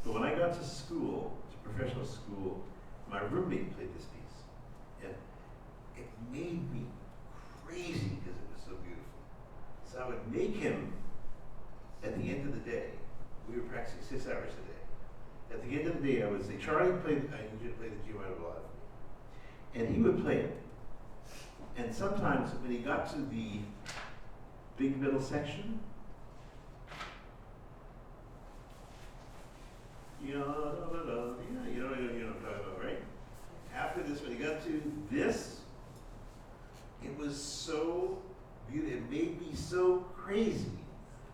But when I got to school, to professional school, my roommate played this piece, and it made me crazy because it was so beautiful. So I would make him, at the end of the day, we were practicing 6 hours a day. At the end of the day, I would say, Charlie, I need you to play the G minor Ballade for me. And he would play it. And sometimes when he got to the big middle section, you know what I'm talking about, right? After this, when he got to this, it was so beautiful. It made me so crazy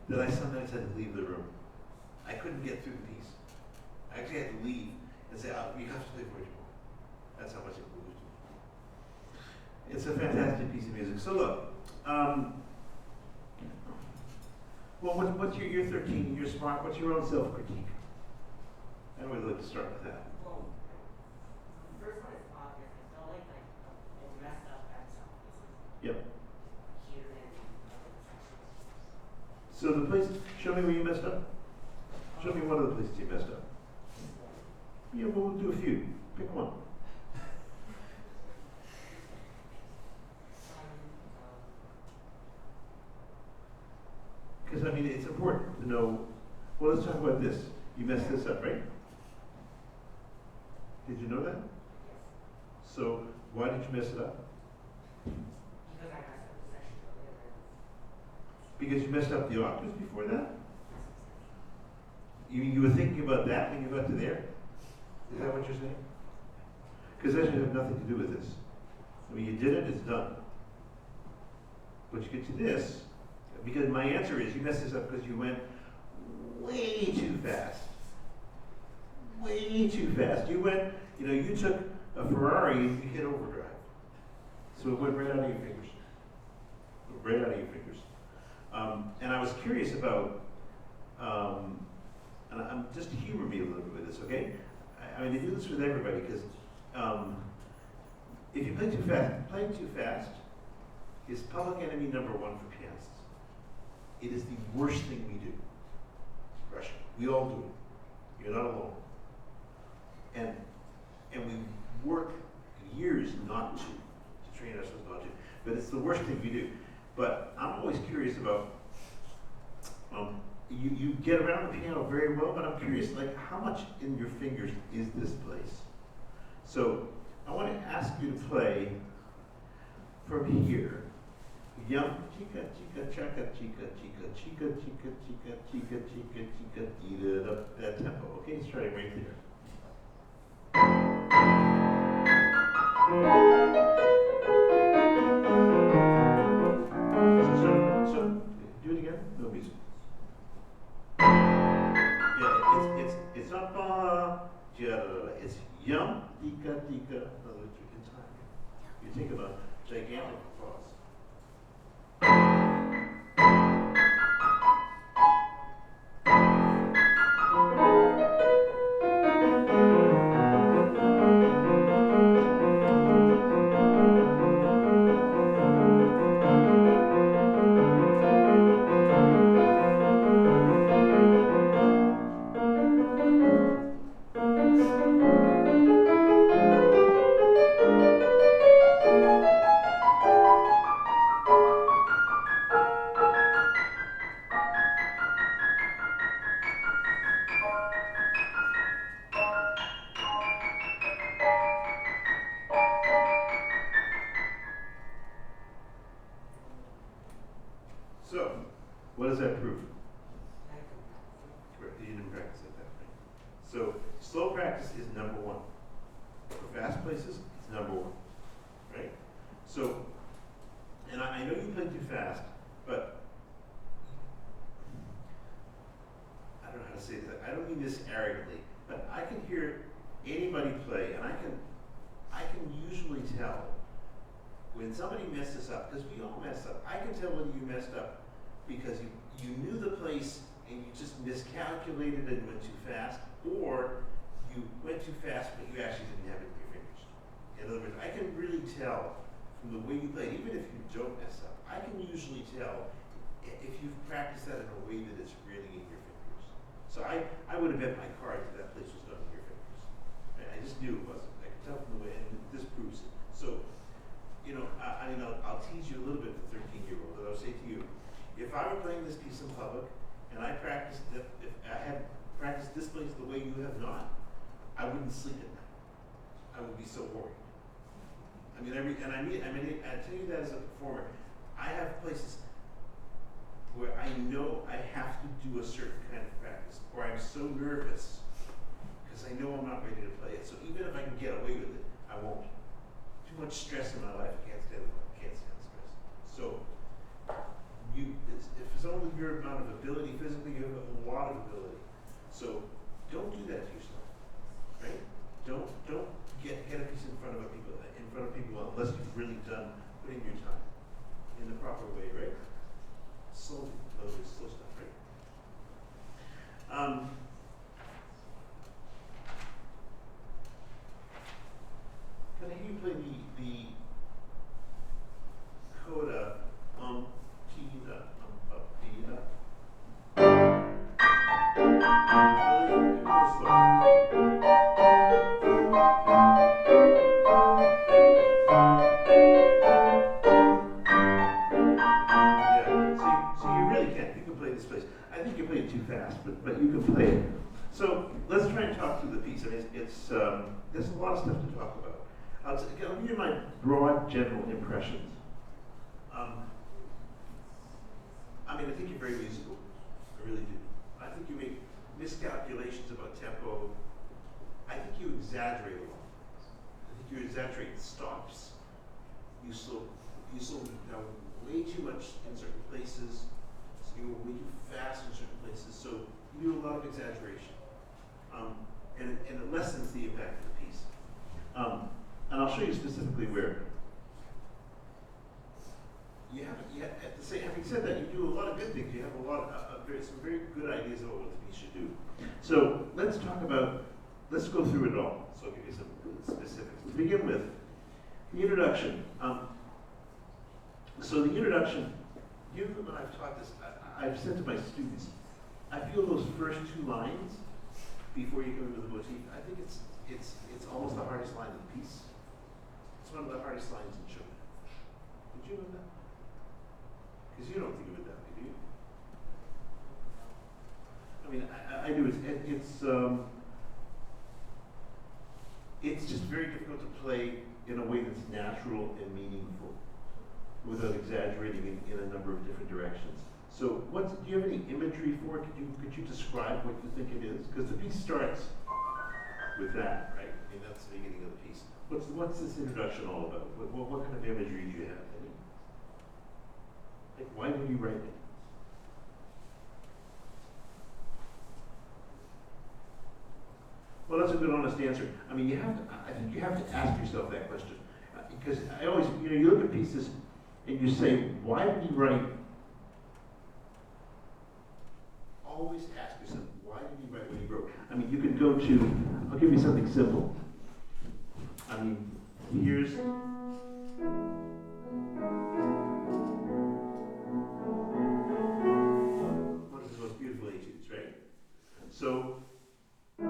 that I sometimes had to leave the room. I couldn't get through the piece. I actually had to leave and say, "Oh, you have to play for more." That's how much it moved me. It's a fantastic piece of music. So look, well, what's you're 13, you're smart. What's your own self-critique? I would like to start with that. Well, the first one is obvious. I felt like I messed up at some places. Yep. Here and other sections. So the place, show me where you messed up. Show me one of the places you messed up. Yeah, well, we'll do a few. Pick one. Because, I mean, it's important to know, well, let's talk about this. You messed this up, right? Did you know that? Yes. So, why did you mess it up? Because I messed up the section earlier. Because you messed up the octaves before that? You were thinking about that when you got to there? Is that what you're saying? Because that should have nothing to do with this. I mean, you did it, it's done. But you get to this, because my answer is you messed this up because you went way too fast. Way too fast. You went, you took a Ferrari and you hit overdrive. So it went right out of your fingers. Right out of your fingers. And I was curious about, and I'm just humor me a little bit with this, okay? I mean, they do this with everybody because if you play too fast, playing too fast is public enemy number one for pianists. It is the worst thing we do. Rushing. We all do it. You're not alone. And we work years not to train ourselves not to. But it's the worst thing we do. But I'm always curious about, you get around the piano very well, but I'm curious, like, how much in your fingers is this place? So I want to ask you to play from here. Yum, chica, chica, chaka, chica, chica, chica, chica, chica, chica, chica, chica, chica, that tempo. Okay, let's try it right there. So, do it again. No music. Yeah, it's not ba, it's yum, tika, tika. In other words, in time. You take a gigantic pause. So, what does that prove? You didn't practice like that, right? So, slow practice is number one. For fast places, it's number one, right? So, and I know you play too fast, but I don't know how to say this. I don't mean this arrogantly, but I can hear anybody play, and I can usually tell when somebody messes up, because we all mess up. I can tell whether you messed up because you knew the place and you just miscalculated and went too fast, or you went too fast but you actually didn't have it in your fingers. In other words, I can really tell from the way you play, even if you don't mess up, I can usually tell if you've practiced that in a way that it's really in your fingers. So I would have bet my card that place was done in your fingers. Right? I just knew it wasn't. I could tell from the way, and this proves it. So, you know, I'll tease you a little bit, the 13-year-old, but I'll say to you, if I were playing this piece in public, and I practiced it, if I had practiced this place the way you have not, I wouldn't sleep at night. I would be so worried. I mean, I tell you that as a performer. I have places where I know I have to do a certain kind of practice, or I'm so nervous because I know I'm not ready to play it. So even if I can get away with it, I won't. Too much stress in my life. I can't stand stress. So if it's only your amount of ability physically, you have a lot of ability. So don't do that to yourself, right? Don't get a piece in front of people unless you've really done putting your time in the proper way, right? Slowly, slow stuff, right? Can I hear you play the coda tida tida? Really, a little slow. I think you play it too fast, but you can play it. So let's try and talk through the piece. I mean, there's a lot of stuff to talk about. I'll give you my broad general impressions. I think you're very musical. I really do. I think you make miscalculations about tempo. I think you exaggerate a lot. I think you exaggerate stops. You slow down way too much in certain places. You go way too fast in certain places, so you do a lot of exaggeration, and it lessens the impact of the piece. And I'll show you specifically where. Having said that, you do a lot of good things. You have a lot of some very good ideas about what the piece should do. So let's go through it all. So I'll give you some specifics. To begin with, the introduction. So the introduction, when I've taught this, I've said to my students, I feel those first two lines before you go into the motif, I think it's almost the hardest line of the piece. It's one of the hardest lines in Chopin. Did you know that? Because you don't think of it that way, do you? I mean, I do. It's just very difficult to play in a way that's natural and meaningful, without exaggerating in a number of different directions. So, do you have any imagery for it? Could you describe what you think it is? Because the piece starts with that, right? I mean, that's the beginning of the piece. What's this introduction all about? What kind of imagery do you have? Any? Like, why did you write it? Well, that's a good, honest answer. I mean, I think you have to ask yourself that question. Because I always, you look at pieces and you say, why did he write? Always ask yourself, why did he write what he wrote? I mean, you can go to, I'll give you something simple. I mean, here's, one of his most beautiful etudes, right? So, he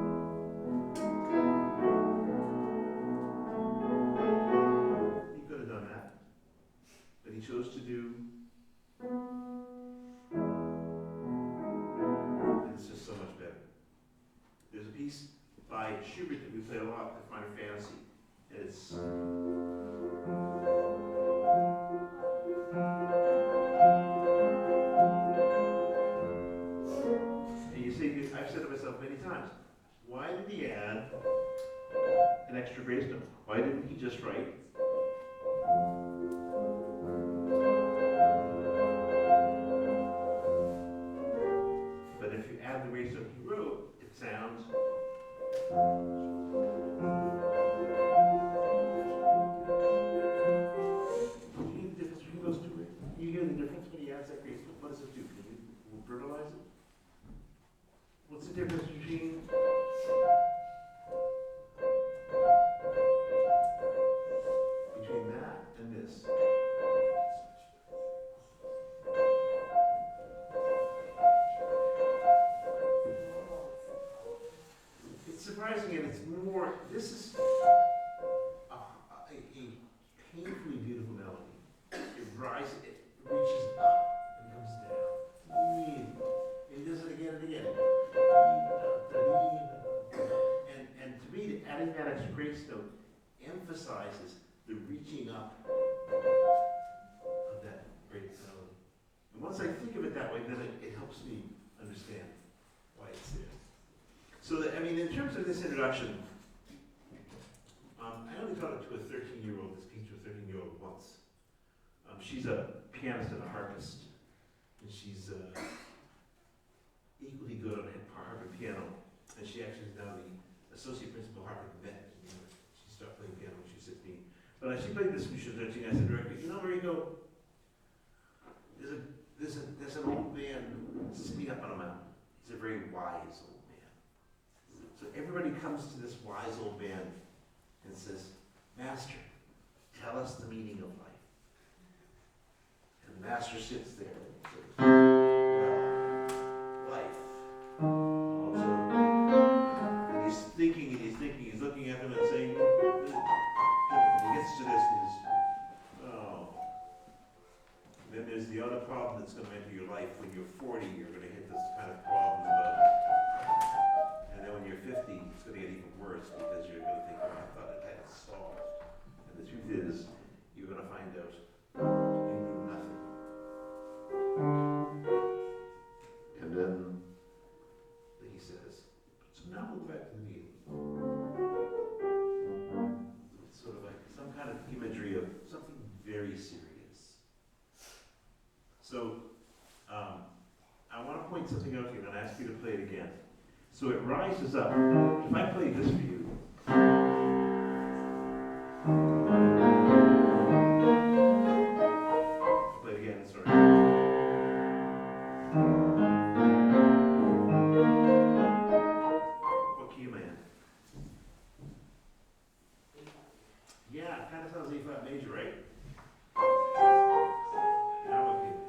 could have done that, but he chose to do, and it's just so much better. There's a piece by Schubert that we play a lot at Minor Fantasy, and it's emphasizes the reaching up of that great melody. And once I think of it that way, then it helps me understand why it's there. So that, I mean, in terms of this introduction, I only taught it to a 13-year-old, this teacher, a 13-year-old once. She's a pianist and a harpist, and she's equally good on harp and piano, and she actually is now the associate principal harp at the Met. She started playing piano when she was 16. But as she played this when she was 13, I said directly, you know, Mariko, there's an old man sitting up on a mountain. He's a very wise old man. So everybody comes to this wise old man and says, Master, tell us the meaning of life. And the master sits there and says, well, life. Also, and he's thinking, he's looking at them and saying, when he gets to this, oh. And then there's the other problem that's going to enter your life. When you're 40, you're going to hit this kind of problem and then when you're 50, it's going to get even worse because you're going to think, oh, I thought it had it solved. And the truth is, you're going to find out you knew nothing. And then he says, so now we'll go back to the meeting. It's sort of like some kind of imagery of something very serious. So, I want to point something out to you, and I'll ask you to play it again. So it rises up. If I play this for you. I'll play it again, sorry. What key am I in? Yeah, it kind of sounds E-flat major, right? Now what key am I in?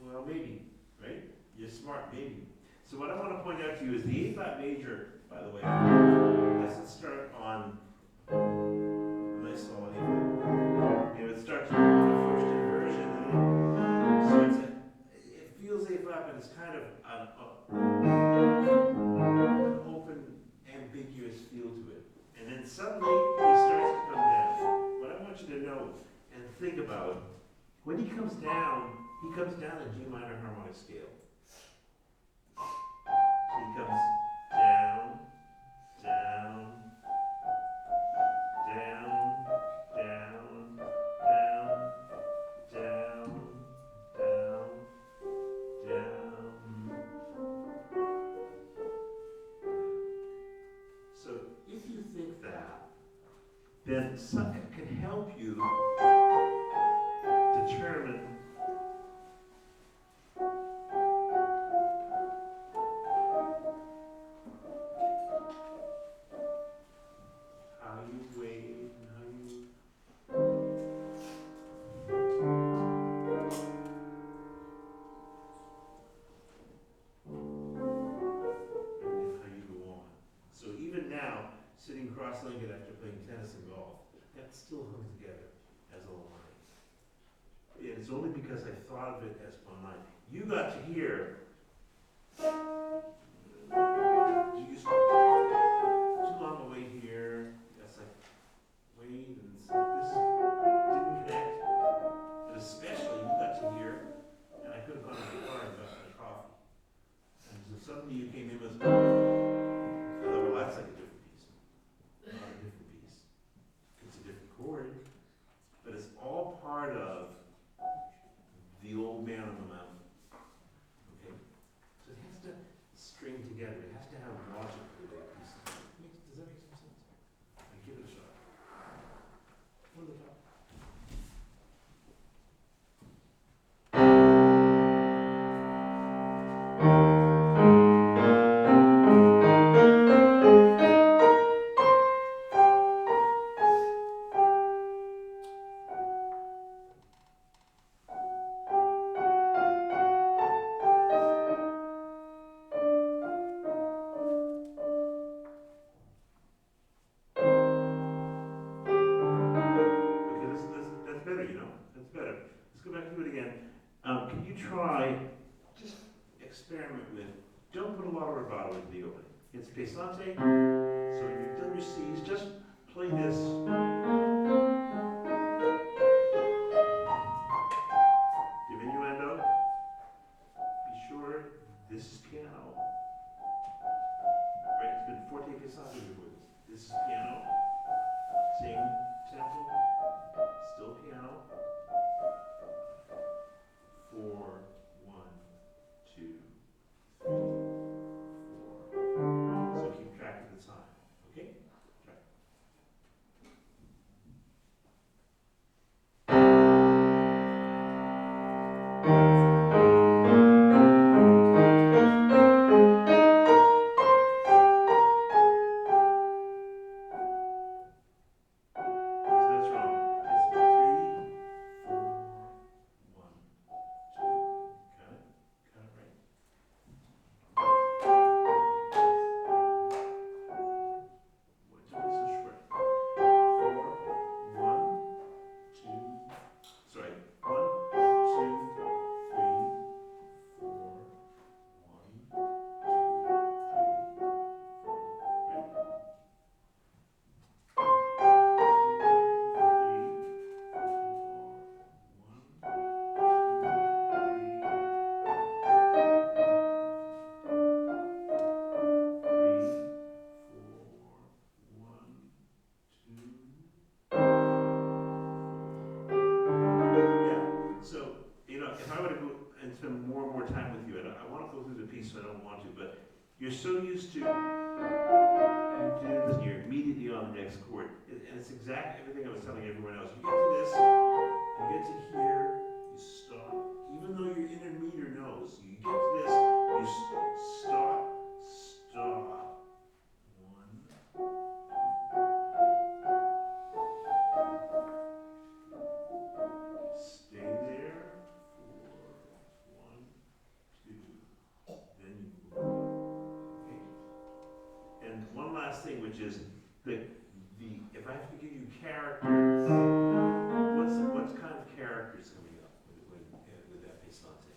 Well, maybe, right? You're smart, maybe. So what I want to point out to you is the A-flat major, by the way, doesn't start on a nice solid A-flat. It starts on the first inversion, so it feels A-flat, but it's kind of an open, ambiguous feel to it. And then suddenly he starts to come down. What I want you to know and think about, when he comes down in G minor harmonic scale. He comes down, down, down, down, down, down, down, down. So if you think that, then something can help you determine how you wave and how you go on. So even now, sitting cross-legged after playing tennis and golf, that still hung together as a line. And it's only because I thought of it as one line. You got to hear. You too long away here. That's like wait, and so this didn't connect. But especially you got to hear, and I could have gone to the car and got my coffee. And so suddenly you came in with, well, that's like a different piece. Not a different piece. It's a different chord, but it's all part of the old man on the mountain. Okay? So it has to Pesante. So you've done your C's, just play this. Diminuendo. Be sure this is piano. Right, it's been forte Pesante before this. This is piano. Same tempo. Still piano. 4, 1, 2, 3, 4. So keep track of the time. Okay? Try. So that's wrong. It's 3, 4, 1, 2. Got it? Got it right? What's so short? 4, 1, 2. Sorry. 1, 2, 3, 4, 1, 2, 3, 4. Right? So, if I were to go and spend more and more time with you, I want to go through the piece, so I don't want to, but you're so used to this, and you're immediately on the next chord. And it's exactly everything I was telling everyone else. You get to this, you get to here, you stop. Even though your inner meter knows, you get to this, you stop, stop. 1. Stay there. 4, 1, 2. Then you move. Okay. And one last thing, which is the if I have to give you characters, what kind of characters coming up with that Pesante?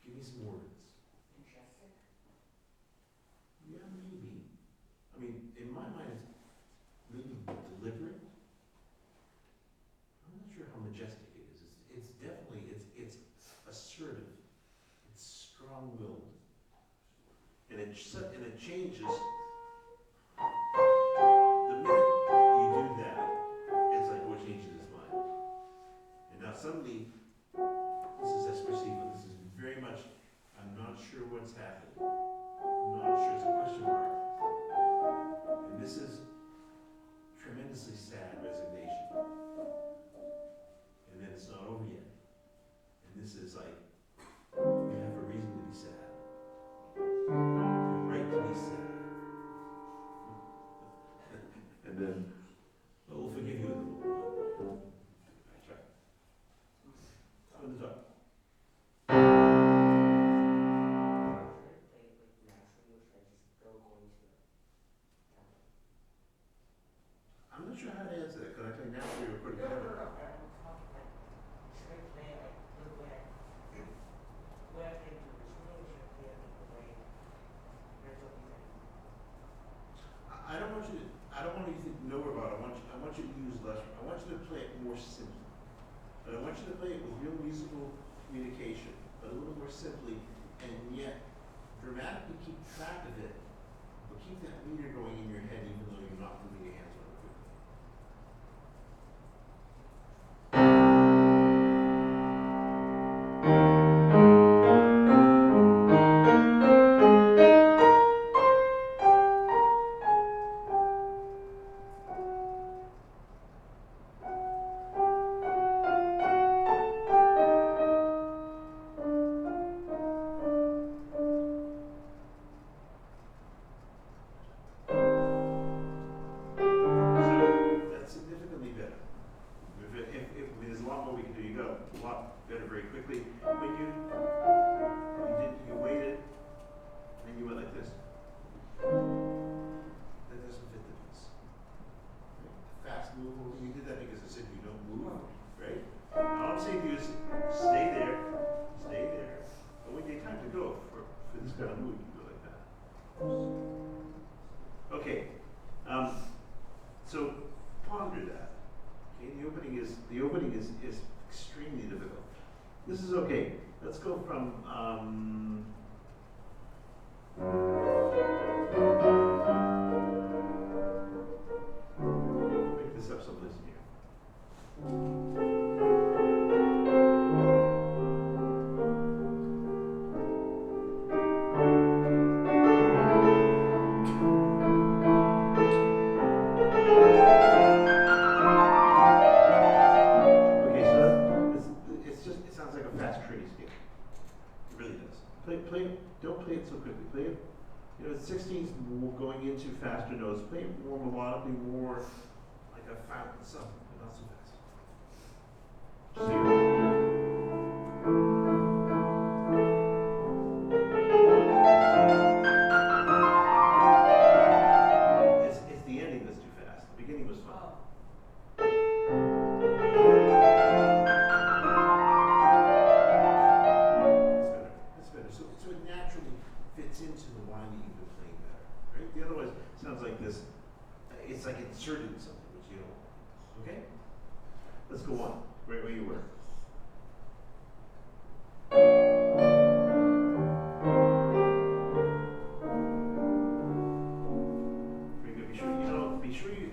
Give me some words. Majestic. Yeah, maybe. I mean, in my mind, it's maybe deliberate. I'm not sure how majestic it is. It's definitely, it's assertive. It's strong-willed. And it changes. The minute you do that, it's like, oh, it changes his mind. And now suddenly, this is espressivo. This is very much, I'm not sure what's happening. I'm not sure, it's a question mark. And this is tremendously sad resignation. And then it's not over yet. And this is like, you have a reason to be sad. You have a right to be sad. And then, well, we'll forgive you in the little while. Alright, try. On the top. Should I play it like naturally, or should I just go according to the tempo? I'm not sure how to answer that. Can I play naturally or pretty No, clever? I'm talking like, should I play it like the way I played it originally, or should I play it like the way Renzo plays it? I don't want you to know about it. I want you to use less. I want you to play it more simply. But I want you to play it with real musical communication, but a little more simply, and yet dramatically keep track of it, but keep that meter going in your head even though you're not moving your hands on it. Okay, let's go from, pick this up someplace in here. Okay, so it's just, it sounds like a fast training scale. It really does. Don't play it so quickly. Play it, you know, the 16th going into faster notes. Play it more melodically, more like a fountain something, but not so fast. Just hear it. It's the ending that's too fast. The beginning was fun. It's better. So it naturally fits into the line that you've been playing better, right? The otherwise sounds like this. It's like inserted in something, which you don't want. Okay? Let's go on. Right where you were. Very good. Be sure you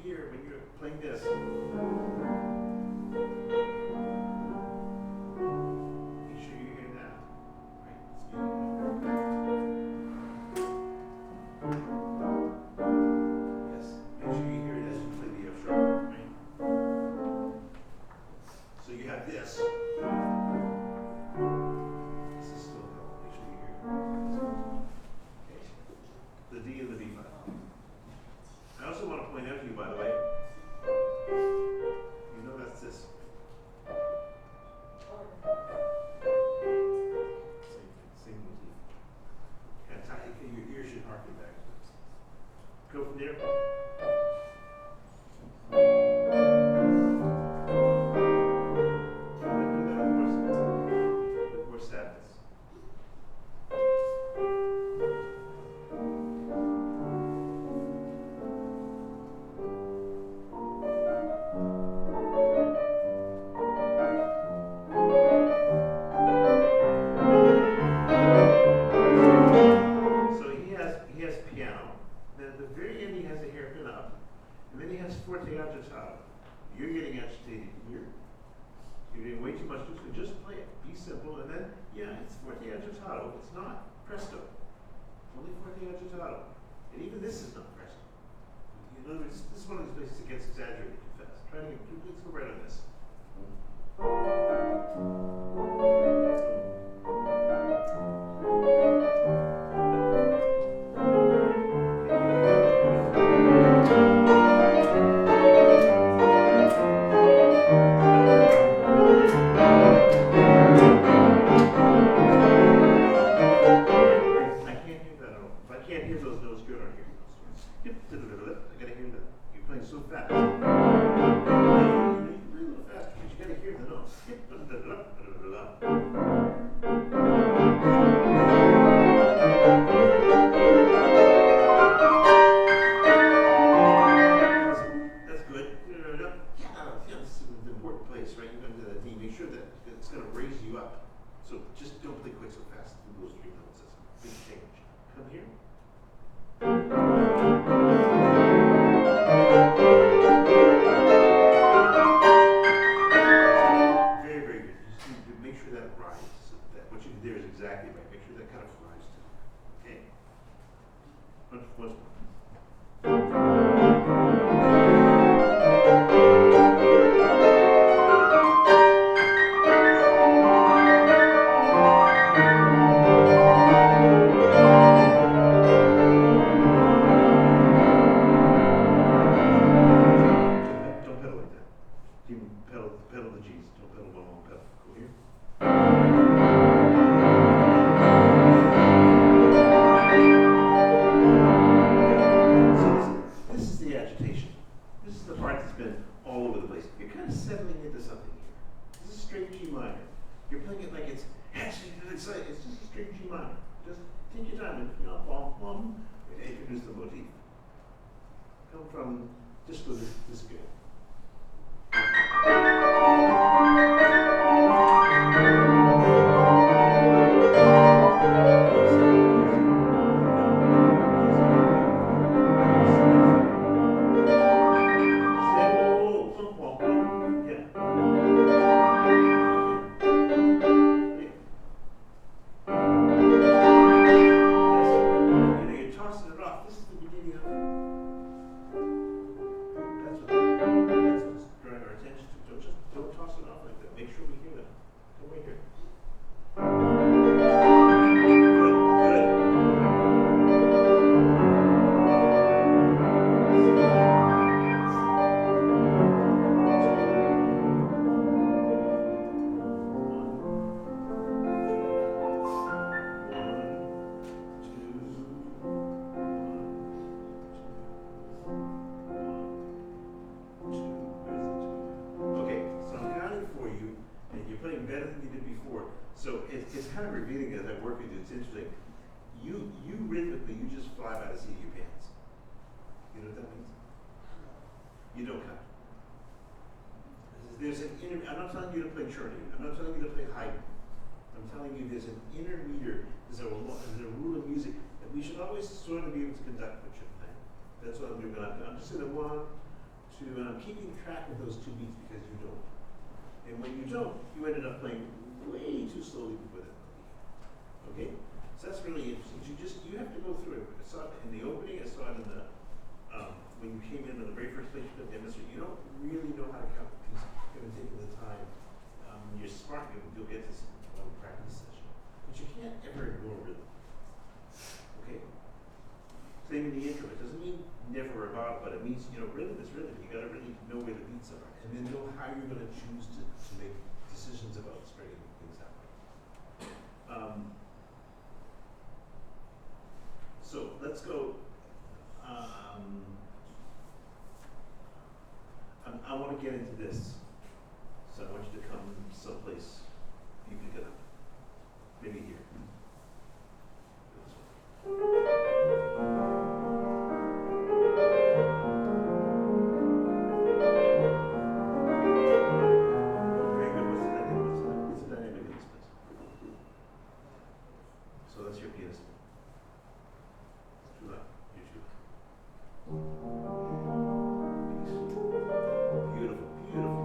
hear when you're playing this. Make sure you hear that. Right? Yes. Make sure you hear it as you play the F sharp, right? So you have this. This is still held. Make sure you hear it. Okay. The D and the B flat. I also want to point out to you, by the way, you know that's this. Same motif. Your ear should harken back to this. Go from there. With more sadness. So he has piano. Then at the very end he has a hairpin up. And then he has forte agitato. You're getting agitated here. You're doing way too much. Just play it. Be simple. And then, yeah, it's forte agitato. It's not presto. It's only forte agitato. And even this is not presto. In other words, this is one of these places that gets exaggerated too fast. Try to let's go right on this. I can't hear that at all. If I can't hear those notes, you're not hearing those notes. I gotta hear that. You're playing so fast. You play a little faster, but you gotta hear the notes. That's good. Yeah, this is the important place, right? You're going to that D. Make sure that it's going to raise you up. So just don't play quite so fast through those three notes. That's a big change. Come here. Very, very good. You just need to make sure that rises. So that what you did there is exactly right. Make sure that kind of rises to it. Okay? Once more. Don't pedal like that. You pedal the G's. Don't pedal one long pedal. Go here. So this is the agitation. This is the part that's been all over the place. You're kind of settling into something here. This is straight G minor. You're playing it like it's actually exciting. It's just a straight G minor. Just take your time and introduce the motif. Come from just go this good. you don't count. There's an inner, I'm not telling you to play Chopin, I'm not telling you to play Haydn. I'm telling you there's an inner meter, there's a rule of music that we should always sort of be able to conduct what you're playing. That's what I'm doing. I'm just going to 1, 2, and I'm keeping track of those 2 beats because you don't. And when you don't, you ended up playing way too slowly before that beat. Okay? So that's really interesting. You have to go through it. I saw it in the opening, I saw it in the, when you came in on the very first place you demonstrate. You don't really know how to count the piece. You haven't taken the time. When you're smart, you'll get this one practice session. But you can't ever ignore rhythm. Okay? Same in the intro. It doesn't mean never about, but it means, rhythm is rhythm. You gotta really know where the beats are. And then know how you're gonna choose to make decisions about spreading things out. So let's go. I want to get into this. So I want you to come someplace you can get up. Maybe here. Very good. What's the dynamic in this place? So that's your pianist. Too loud. You're too loud. Beautiful, beautiful.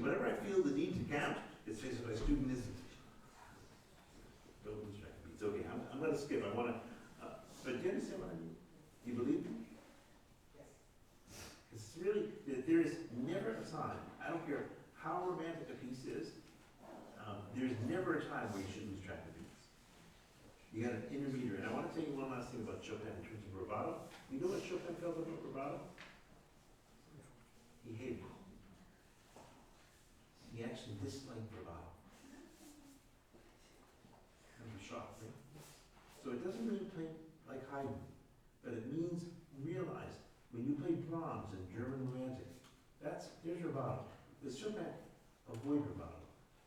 Whenever I feel the need to count, it's because my student isn't. Don't lose track of beats. Okay, I'm going to skip. I want to, but do you understand what I mean? Do you believe me? Yes. It's really, there is never a time, I don't care how romantic a piece is, there's never a time where you should lose track of beats. You got an intermediate. And I want to tell you one last thing about Chopin in terms of rubato. You know what Chopin felt about rubato? He hated it. He actually disliked rubato. I'm shocked, right? So it doesn't mean play like Haydn, but it means realize when you play Brahms in German Romantic, there's rubato. There's Chopin, avoid rubato.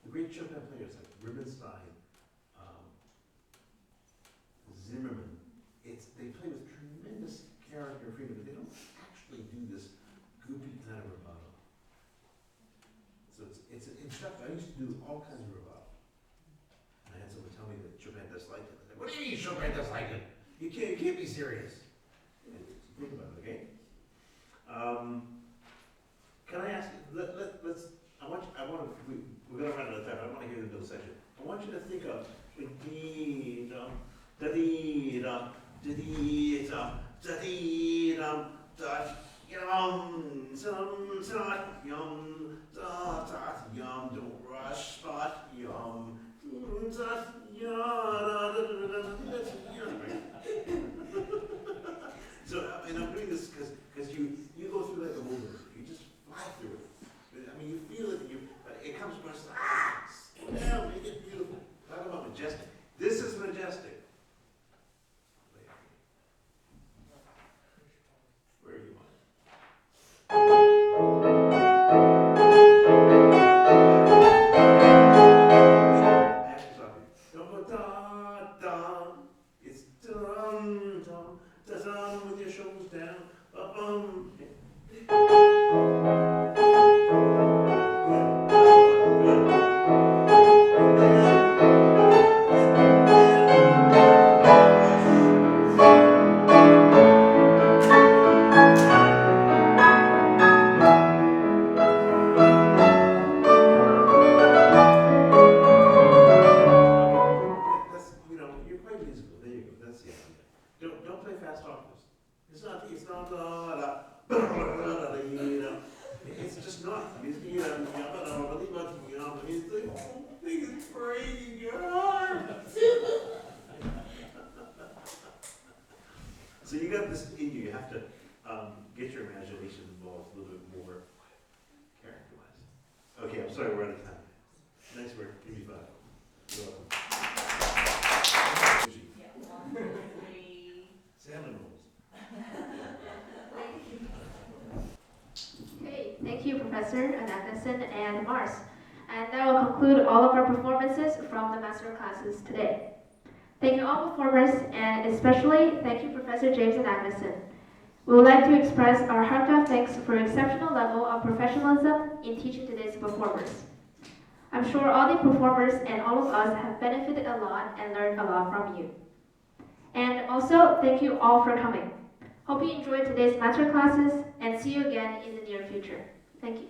The great Chopin players like Rubinstein, Zimmerman, they play with tremendous character and freedom, but they don't actually do this goopy kind of rubato. So it's instructive. I used to do all kinds of rubato. And I had someone tell me that Chopin disliked it. I said, what do you mean Chopin disliked it? You can't be serious. Think about it, okay? Can I ask you, we're gonna run out of time. I want to hear the middle section. I want you to think of da-dee-dum, da-dee-dum, da-dee-dum, da-dee-dum, da-yum, yum, da-da-yum, don't rush, da-yum, da-yum, da-da-da-da-da-da-da-da. your imagination involved a little bit more character-wise. Okay, I'm sorry, we're out of time. Nice work. Give me 5. You're welcome. Salmon rolls. Okay, thank you, Professor Anagnoson and Mars. And that will conclude all of our performances from the master classes today. Thank you all performers, and especially thank you, Professor James Anagnoson. We would like to express our heartfelt thanks for your exceptional level of professionalism in teaching today's performers. I'm sure all the performers and all of us have benefited a lot and learned a lot from you. And also, thank you all for coming. Hope you enjoyed today's master classes and see you again in the near future. Thank you.